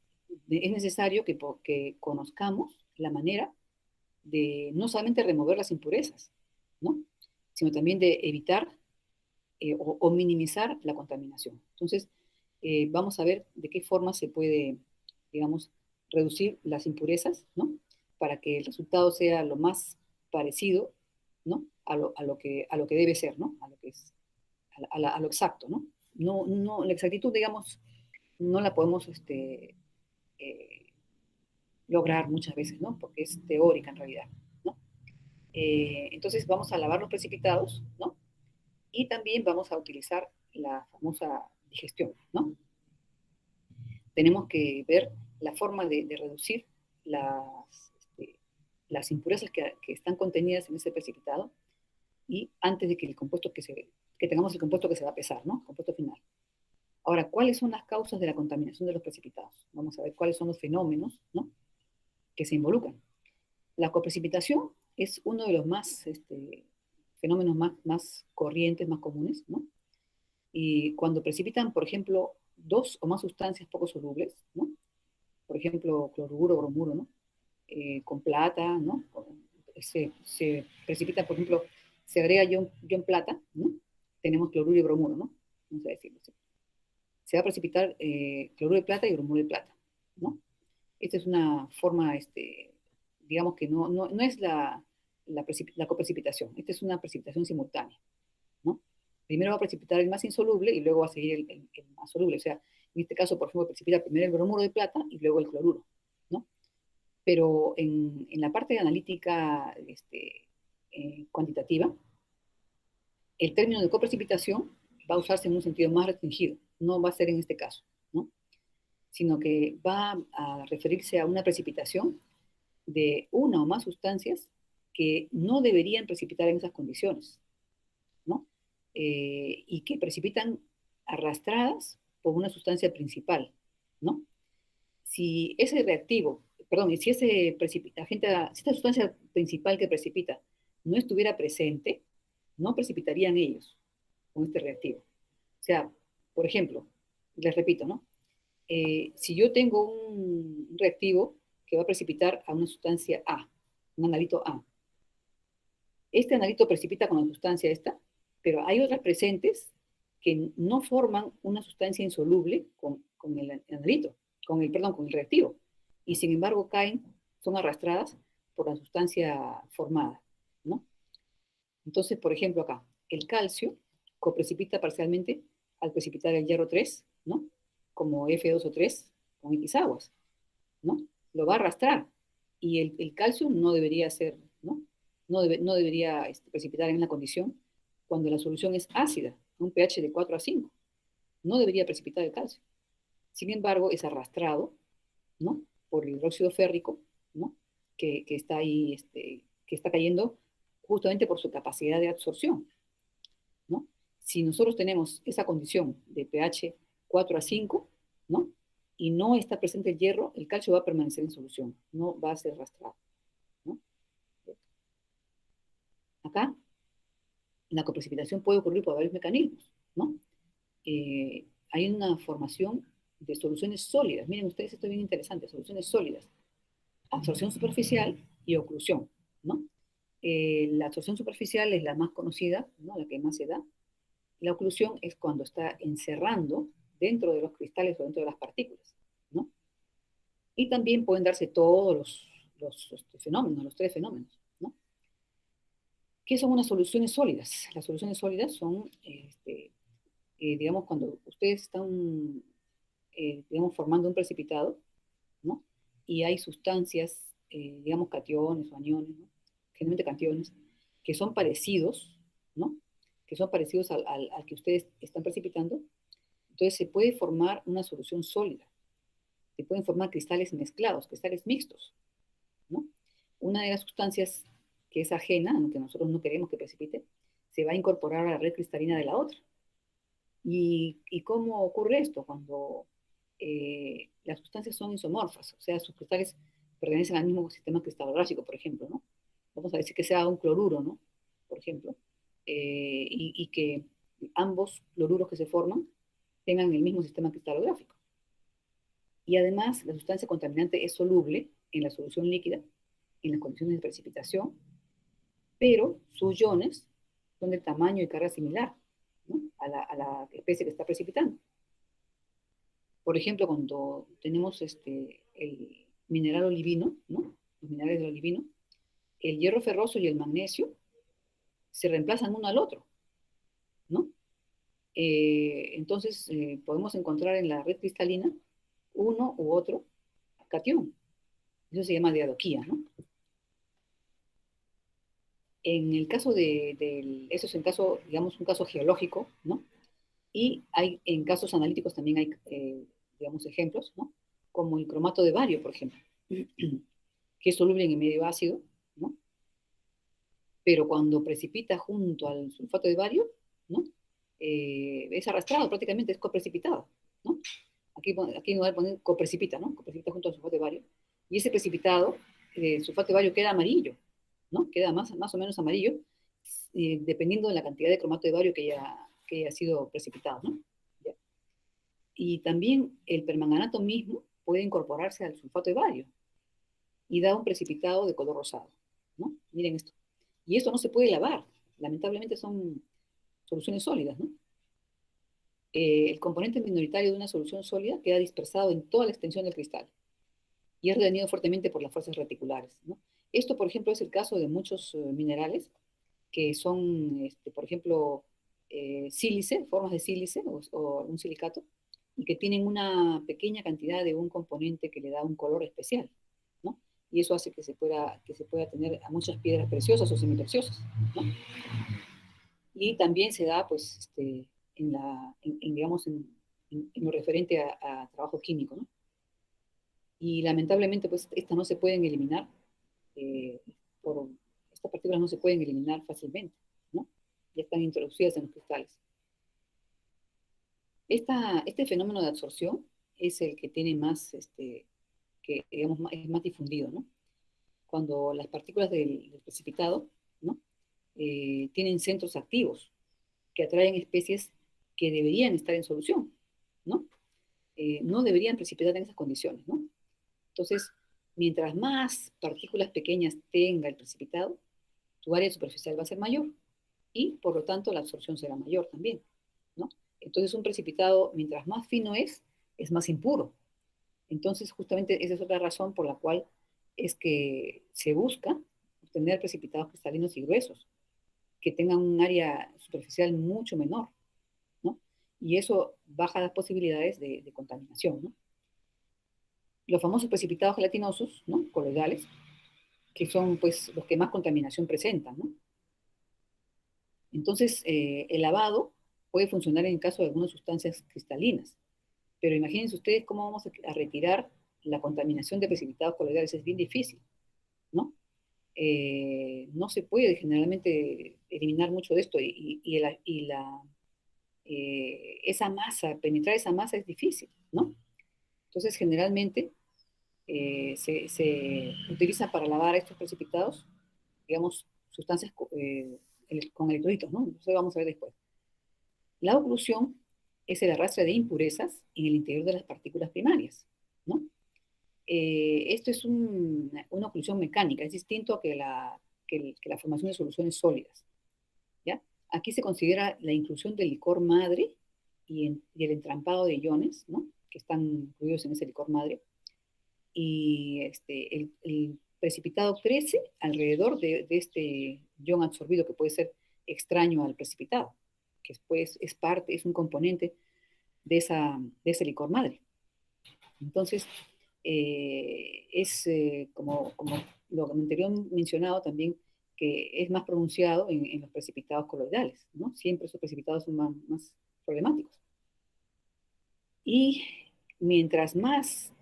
es necesario que conozcamos la manera de no solamente remover las impurezas, ¿no? Sino también de evitar o minimizar la contaminación. Entonces, vamos a ver de qué forma se puede, digamos, reducir las impurezas, ¿no? Para que el resultado sea lo más parecido, ¿no? A lo que debe ser, ¿no? A lo que es, a lo exacto, ¿no? La exactitud, digamos, no la podemos eh, lograr muchas veces, ¿no? Porque es teórica en realidad, ¿no? Entonces vamos a lavar los precipitados, ¿no? Y también vamos a utilizar la famosa digestión, ¿no? Tenemos que ver la forma de reducir las impurezas que están contenidas en ese precipitado y antes de que el compuesto que tengamos el compuesto que se va a pesar, ¿no? Compuesto final. Ahora, ¿cuáles son las causas de la contaminación de los precipitados? Vamos a ver cuáles son los fenómenos, ¿no?, que se involucran. La coprecipitación es uno de los fenómenos más corrientes, más comunes, ¿no? Y cuando precipitan, por ejemplo, dos o más sustancias poco solubles, ¿no? Por ejemplo, cloruro, bromuro, ¿no? Con plata, ¿no? Se precipita, por ejemplo, se agrega ion plata, ¿no? Tenemos cloruro y bromuro, ¿no? Vamos a decirlo así. Se va a precipitar cloruro de plata y bromuro de plata, ¿no? Esta es una forma, digamos que no es la coprecipitación, esta es una precipitación simultánea, ¿no? Primero va a precipitar el más insoluble y luego va a seguir el más soluble. O sea, en este caso, por ejemplo, precipita primero el bromuro de plata y luego el cloruro, ¿no? Pero en la parte analítica cuantitativa, el término de coprecipitación va a usarse en un sentido más restringido, no va a ser en este caso, ¿no? Sino que va a referirse a una precipitación de una o más sustancias que no deberían precipitar en esas condiciones, ¿no? Y que precipitan arrastradas por una sustancia principal, ¿no? Si ese reactivo, perdón, si ese agente, si esta sustancia principal que precipita no estuviera presente, no precipitarían ellos con este reactivo. O sea, por ejemplo, les repito, ¿no? Si yo tengo un reactivo que va a precipitar a una sustancia A, un analito A, este analito precipita con la sustancia esta, pero hay otras presentes que no forman una sustancia insoluble con el analito, con el reactivo, y sin embargo caen, son arrastradas por la sustancia formada, ¿no? Entonces, por ejemplo, acá, el calcio coprecipita parcialmente al precipitar el hierro 3, ¿no? Como F2O3 con X aguas, ¿no? Lo va a arrastrar. Y el calcio no debería ser, ¿no? No debería precipitar en la condición cuando la solución es ácida, un pH de 4 a 5. No debería precipitar el calcio. Sin embargo, es arrastrado, ¿no?, por el hidróxido férrico, ¿no?, que está ahí, que está cayendo justamente por su capacidad de absorción, ¿no? Si nosotros tenemos esa condición de pH 4 a 5, ¿no?, y no está presente el hierro, el calcio va a permanecer en solución, no va a ser arrastrado, ¿no? Acá, la coprecipitación puede ocurrir por varios mecanismos, ¿no? Hay una formación de soluciones sólidas. Miren ustedes, esto es bien interesante, soluciones sólidas. Absorción superficial y oclusión, ¿no? La absorción superficial es la más conocida, ¿no?, la que más se da. La oclusión es cuando está encerrando dentro de los cristales o dentro de las partículas, ¿no? Y también pueden darse todos los fenómenos, los tres fenómenos, ¿no? ¿Qué son unas soluciones sólidas? Las soluciones sólidas son, digamos, cuando ustedes están, digamos, formando un precipitado, ¿no? Y hay sustancias, digamos, cationes o aniones, ¿no?, generalmente cationes, que son parecidos, ¿no?, que son parecidos al que ustedes están precipitando. Entonces se puede formar una solución sólida, se pueden formar cristales mezclados, cristales mixtos, ¿no? Una de las sustancias que es ajena, que nosotros no queremos que precipite, se va a incorporar a la red cristalina de la otra. ¿Y cómo ocurre esto? Cuando las sustancias son isomorfas, o sea, sus cristales pertenecen al mismo sistema cristalográfico, por ejemplo, ¿no? Vamos a decir que sea un cloruro, ¿no?, por ejemplo, y que ambos cloruros que se forman tengan el mismo sistema cristalográfico. Y además, la sustancia contaminante es soluble en la solución líquida, en las condiciones de precipitación, pero sus iones son de tamaño y carga similar, ¿no?, a la especie que está precipitando. Por ejemplo, cuando tenemos el mineral olivino, ¿no?, los minerales del olivino, el hierro ferroso y el magnesio se reemplazan uno al otro, ¿no? Entonces, podemos encontrar en la red cristalina uno u otro catión. Eso se llama diadoquía, ¿no? En el caso eso es en caso, digamos, un caso geológico, ¿no? Y hay, en casos analíticos también hay, digamos, ejemplos, ¿no? Como el cromato de bario, por ejemplo, que es soluble en el medio ácido, ¿no? Pero cuando precipita junto al sulfato de bario, ¿no? Es arrastrado prácticamente, es coprecipitado, ¿no? Aquí no va a poner coprecipita, ¿no? Coprecipita junto al sulfato de bario. Y ese precipitado, el sulfato de bario queda amarillo, ¿no? Queda más o menos amarillo, dependiendo de la cantidad de cromato de bario que haya sido precipitado, ¿no? ¿Ya? Y también el permanganato mismo puede incorporarse al sulfato de bario y da un precipitado de color rosado, ¿no? Miren esto. Y esto no se puede lavar. Lamentablemente son soluciones sólidas, ¿no? El componente minoritario de una solución sólida queda dispersado en toda la extensión del cristal y es retenido fuertemente por las fuerzas reticulares, ¿no? Esto, por ejemplo, es el caso de muchos minerales que son, por ejemplo, sílice, formas de sílice o un silicato, y que tienen una pequeña cantidad de un componente que le da un color especial, ¿no? Y eso hace que se pueda tener a muchas piedras preciosas o semipreciosas, ¿no? Y también se da, pues, digamos, en lo referente a trabajo químico, ¿no? Y lamentablemente, pues, estas no se pueden eliminar, eh, por, estas partículas no se pueden eliminar fácilmente, ¿no? Ya están introducidas en los cristales. Este fenómeno de absorción es el que tiene más, que digamos, es más difundido, ¿no? Cuando las partículas del precipitado, ¿no? Tienen centros activos que atraen especies que deberían estar en solución, ¿no? No deberían precipitar en esas condiciones, ¿no? Entonces, mientras más partículas pequeñas tenga el precipitado, su área superficial va a ser mayor y, por lo tanto, la absorción será mayor también, ¿no? Entonces, un precipitado, mientras más fino es más impuro. Entonces, justamente esa es otra razón por la cual es que se busca obtener precipitados cristalinos y gruesos, que tengan un área superficial mucho menor, ¿no? Y eso baja las posibilidades de contaminación, ¿no? Los famosos precipitados gelatinosos, ¿no? Coloidales, que son, pues, los que más contaminación presentan, ¿no? Entonces, el lavado puede funcionar en el caso de algunas sustancias cristalinas, pero imagínense ustedes cómo vamos a retirar la contaminación de precipitados coloidales, es bien difícil, ¿no? No se puede generalmente eliminar mucho de esto esa masa, penetrar esa masa es difícil, ¿no? Entonces, generalmente se utiliza para lavar estos precipitados, digamos, sustancias con electrolitos, ¿no? Eso vamos a ver después. La oclusión es el arrastre de impurezas en el interior de las partículas primarias, ¿no? Esto es una oclusión mecánica, es distinto a que la formación de soluciones sólidas, ¿ya? Aquí se considera la inclusión del licor madre y el entrampado de iones, ¿no? Que están incluidos en ese licor madre, y el precipitado crece alrededor de este ion absorbido que puede ser extraño al precipitado, que después es un componente de ese licor madre. Entonces, como lo anterior mencionado también, que es más pronunciado en los precipitados coloidales, ¿no? Siempre esos precipitados son más problemáticos. Y mientras más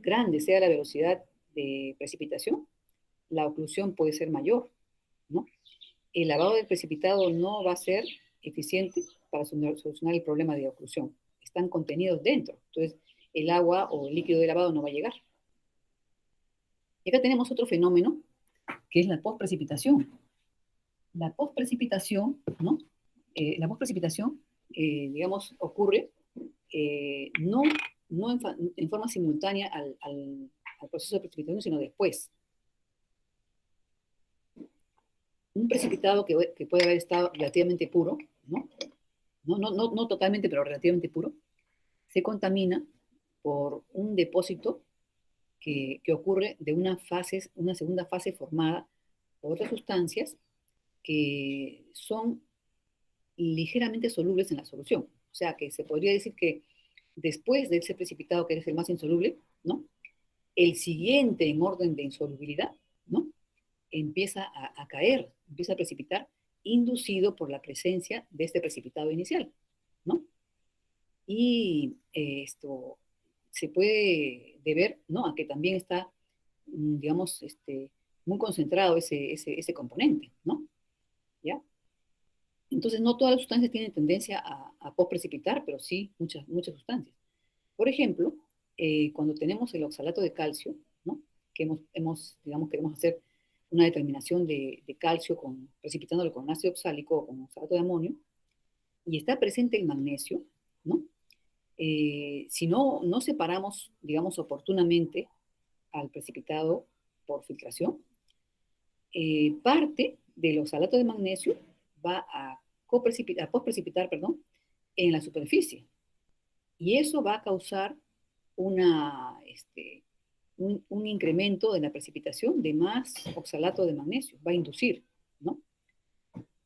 grande sea la velocidad de precipitación, la oclusión puede ser mayor, ¿no? El lavado del precipitado no va a ser eficiente para solucionar el problema de oclusión. Están contenidos dentro, entonces el agua o el líquido de lavado no va a llegar. Y acá tenemos otro fenómeno, que es la postprecipitación. La postprecipitación, ¿no? La postprecipitación, digamos, ocurre no, no en forma simultánea al proceso de precipitación, sino después. Un precipitado que puede haber estado relativamente puro, ¿no? No totalmente, pero relativamente puro, se contamina por un depósito que ocurre de una segunda fase formada por otras sustancias que son ligeramente solubles en la solución. O sea, que se podría decir que después de ese precipitado que es el más insoluble, ¿no? El siguiente en orden de insolubilidad, ¿no? Empieza a caer, empieza a precipitar, inducido por la presencia de este precipitado inicial, ¿no? y esto se puede deber, ¿no?, a que también está, digamos, muy concentrado ese componente, ¿no? ¿Ya? Entonces, no todas las sustancias tienen tendencia a postprecipitar, pero sí muchas sustancias. Por ejemplo, cuando tenemos el oxalato de calcio, ¿no?, que digamos, queremos hacer una determinación de calcio precipitándolo con ácido oxálico o con oxalato de amonio, y está presente el magnesio, ¿no? Si no separamos, digamos, oportunamente al precipitado por filtración, parte del oxalato de magnesio va a postprecipitar, perdón, en la superficie. Y eso va a causar un incremento de la precipitación de más oxalato de magnesio, va a inducir, ¿no?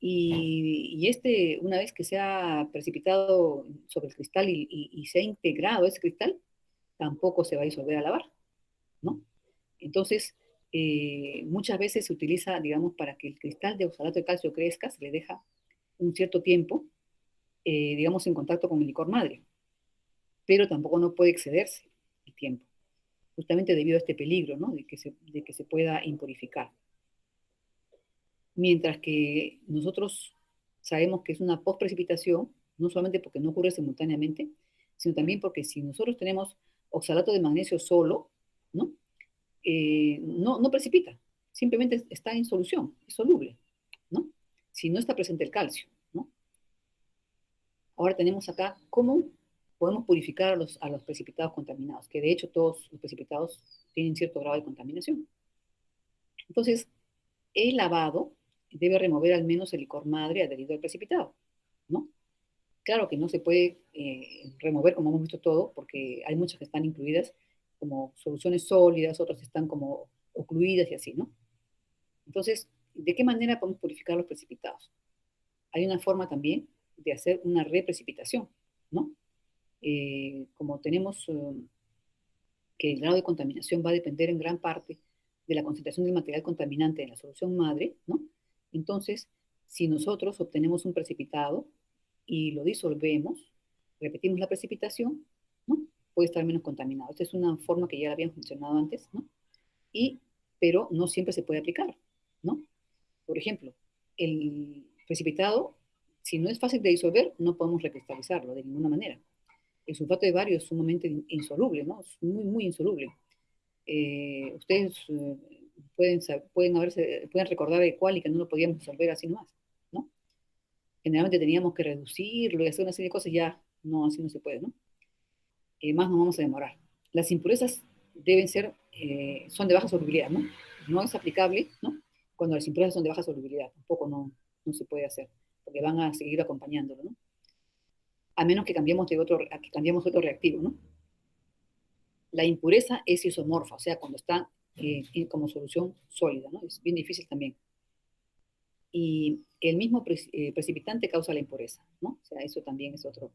Una vez que se ha precipitado sobre el cristal y se ha integrado ese cristal, tampoco se va a disolver a lavar, ¿no? Entonces, muchas veces se utiliza, digamos, para que el cristal de oxalato de calcio crezca, se le deja un cierto tiempo, digamos, en contacto con el licor madre, pero tampoco no puede excederse el tiempo, justamente debido a este peligro, ¿no?, de que se pueda impurificar. Mientras que nosotros sabemos que es una postprecipitación, no solamente porque no ocurre simultáneamente, sino también porque si nosotros tenemos oxalato de magnesio solo, ¿no? No precipita, simplemente está en solución, es soluble, ¿no? Si no está presente el calcio, ¿no? Ahora tenemos acá cómo podemos purificar a los precipitados contaminados, que de hecho todos los precipitados tienen cierto grado de contaminación. Entonces, el lavado debe remover al menos el licor madre adherido al precipitado, ¿no? Claro que no se puede remover, como hemos visto todo, porque hay muchas que están incluidas como soluciones sólidas, otras están como ocluidas y así, ¿no? Entonces, ¿de qué manera podemos purificar los precipitados? Hay una forma también de hacer una reprecipitación, ¿no? Como tenemos que el grado de contaminación va a depender en gran parte de la concentración del material contaminante en la solución madre, ¿no? Entonces, si nosotros obtenemos un precipitado y lo disolvemos, repetimos la precipitación, ¿no?, puede estar menos contaminado. Esta es una forma que ya habíamos mencionado antes, ¿no? Pero no siempre se puede aplicar, ¿no? Por ejemplo, el precipitado, si no es fácil de disolver, no podemos recristalizarlo de ninguna manera. El sulfato de bario es sumamente insoluble, ¿no? Es muy, muy insoluble. Ustedes pueden recordar de cuál y que no lo podíamos disolver así nomás, ¿no? Generalmente teníamos que reducirlo y hacer una serie de cosas, ya no, así no se puede, ¿no? Más nos vamos a demorar. Las impurezas son de baja solubilidad, ¿no? No es aplicable, ¿no?, cuando las impurezas son de baja solubilidad, tampoco no se puede hacer, porque van a seguir acompañándolo, ¿no? A menos que cambiemos otro reactivo, ¿no? La impureza es isomorfa, o sea, cuando está como solución sólida, ¿no? Es bien difícil también. Y el mismo precipitante causa la impureza, ¿no? O sea, eso también es otro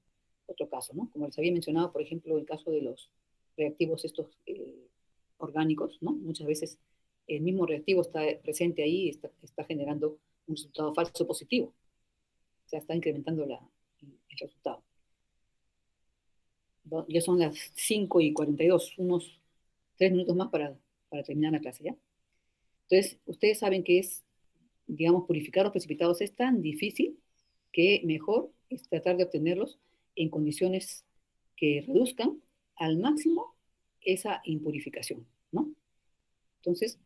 caso, ¿no? Como les había mencionado, por ejemplo, el caso de los reactivos estos orgánicos, ¿no? Muchas veces el mismo reactivo está presente ahí y está generando un resultado falso positivo. O sea, está incrementando el resultado. Ya son las 5:42, unos 3 minutos más para terminar la clase, ¿ya? Entonces, ustedes saben que digamos, purificar los precipitados es tan difícil que mejor es tratar de obtenerlos en condiciones que reduzcan al máximo esa impurificación, ¿no? Entonces,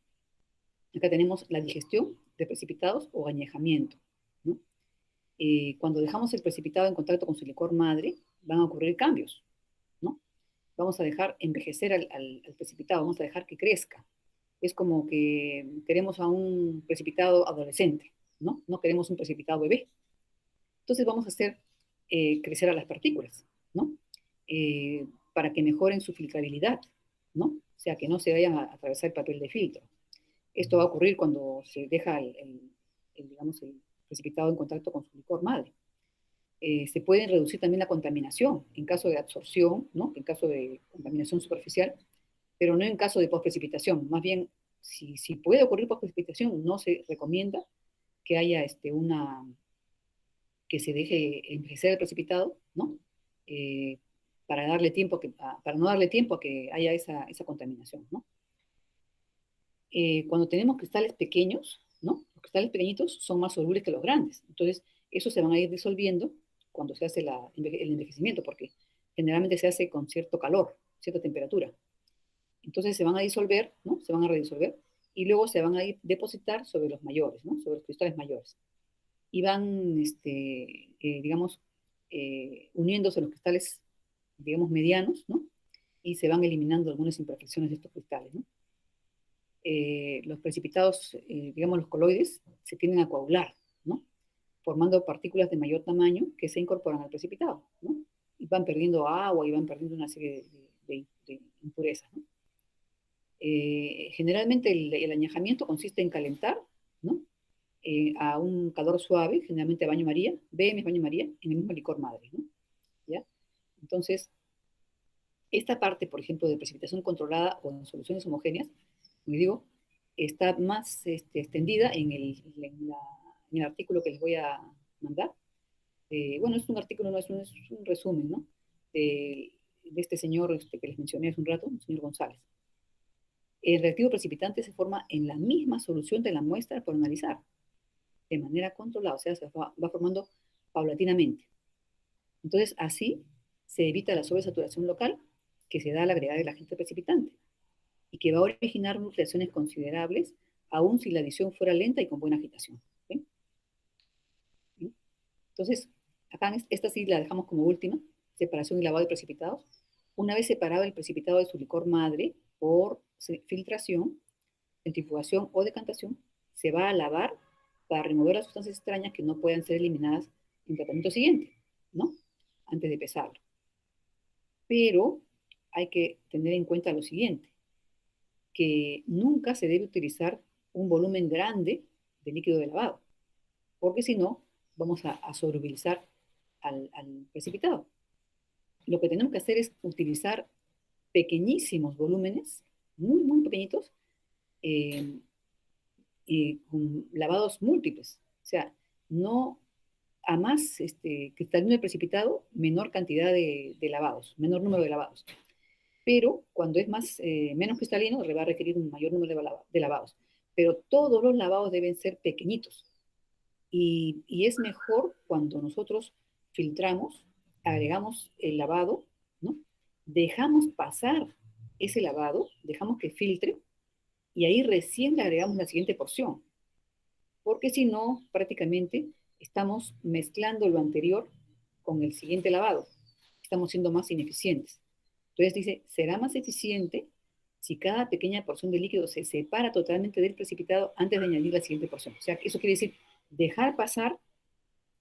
acá tenemos la digestión de precipitados o añejamiento, ¿no? Cuando dejamos el precipitado en contacto con su licor madre, van a ocurrir cambios, ¿no? Vamos a dejar envejecer al precipitado, vamos a dejar que crezca. Es como que queremos a un precipitado adolescente, ¿no? No queremos un precipitado bebé. Entonces vamos a hacer crecer a las partículas, ¿no? Para que mejoren su filtrabilidad, ¿no? O sea, que no se vayan a atravesar el papel de filtro. Esto va a ocurrir cuando se deja digamos, el precipitado en contacto con su licor madre. Se puede reducir también la contaminación en caso de absorción, ¿no?, en caso de contaminación superficial, pero no en caso de posprecipitación. Más bien, si puede ocurrir posprecipitación, no se recomienda que haya que se deje envejecer el precipitado, ¿no? para darle tiempo para no darle tiempo a que haya esa contaminación, ¿no? Cuando tenemos cristales pequeños, ¿no? Los cristales pequeñitos son más solubles que los grandes. Entonces, esos se van a ir disolviendo cuando se hace el envejecimiento, porque generalmente se hace con cierto calor, cierta temperatura. Entonces se van a disolver, ¿no? Se van a redisolver y luego se van a ir depositar sobre los mayores, ¿no? Sobre los cristales mayores. Y van, digamos, uniéndose los cristales, digamos, medianos, ¿no? Y se van eliminando algunas imperfecciones de estos cristales, ¿no? Los precipitados, digamos, los coloides, se tienden a coagular, ¿no? Formando partículas de mayor tamaño que se incorporan al precipitado, ¿no? Y van perdiendo agua y van perdiendo una serie de impurezas, ¿no? Generalmente el añejamiento consiste en calentar, ¿no? A un calor suave, generalmente baño María, BM baño María, en el mismo licor madre, ¿no? ¿Ya? Entonces, esta parte, por ejemplo, de precipitación controlada o en soluciones homogéneas, como digo, está más extendida en el artículo que les voy a mandar. Bueno, es un artículo, no es un resumen, ¿no? De este señor que les mencioné hace un rato, el señor González. El reactivo precipitante se forma en la misma solución de la muestra por analizar, de manera controlada, o sea, se va formando paulatinamente. Entonces, así se evita la sobresaturación local que se da al agregar el agente precipitante y que va a originar nucleaciones considerables, aun si la adición fuera lenta y con buena agitación. ¿Sí? ¿Sí? Entonces, acá esta sí la dejamos como última, separación y lavado de precipitados. Una vez separado el precipitado de su licor madre por filtración, centrifugación o decantación, se va a lavar para remover las sustancias extrañas que no puedan ser eliminadas en el tratamiento siguiente, ¿no? Antes de pesarlo. Pero hay que tener en cuenta lo siguiente, que nunca se debe utilizar un volumen grande de líquido de lavado, porque si no, vamos a sobreutilizar al precipitado. Lo que tenemos que hacer es utilizar pequeñísimos volúmenes, muy, muy pequeñitos, eh, con lavados múltiples. O sea, no a más cristalino de precipitado, menor cantidad de lavados, menor número de lavados. Pero cuando es menos cristalino, va a requerir un mayor número de lavados. Pero todos los lavados deben ser pequeñitos. Y es mejor cuando nosotros filtramos, agregamos el lavado, ¿no? Dejamos pasar ese lavado, dejamos que filtre, y ahí recién le agregamos la siguiente porción. Porque si no, prácticamente estamos mezclando lo anterior con el siguiente lavado. Estamos siendo más ineficientes. Entonces dice, será más eficiente si cada pequeña porción de líquido se separa totalmente del precipitado antes de añadir la siguiente porción. O sea, eso quiere decir dejar pasar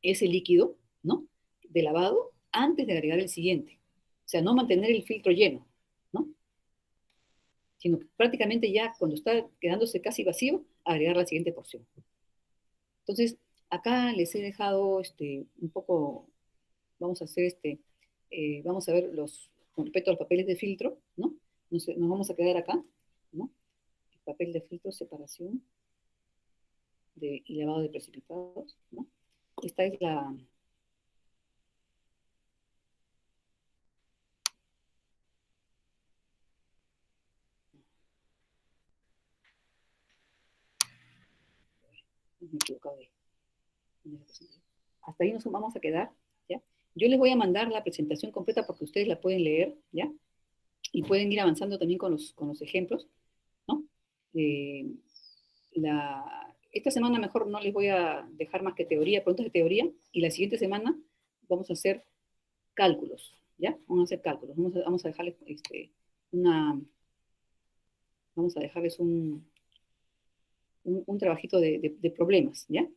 ese líquido, ¿no? De lavado antes de agregar el siguiente. O sea, no mantener el filtro lleno, ¿no? Sino que prácticamente ya cuando está quedándose casi vacío, agregar la siguiente porción. Entonces, acá les he dejado un poco, vamos a hacer vamos a ver con respecto a los papeles de filtro, ¿no? Nos vamos a quedar acá, ¿no? El papel de filtro, separación y lavado de precipitados, ¿no? Esta es la... Me he equivocado de... Hasta ahí nos vamos a quedar, ¿ya? Yo les voy a mandar la presentación completa porque ustedes la pueden leer, ¿ya? Y pueden ir avanzando también con los ejemplos, ¿no? Esta semana mejor no les voy a dejar más que teoría, preguntas de teoría, y la siguiente semana vamos a hacer cálculos, ¿ya? Vamos a hacer cálculos, vamos a dejarles una, vamos a dejarles un trabajito de problemas, ¿ya?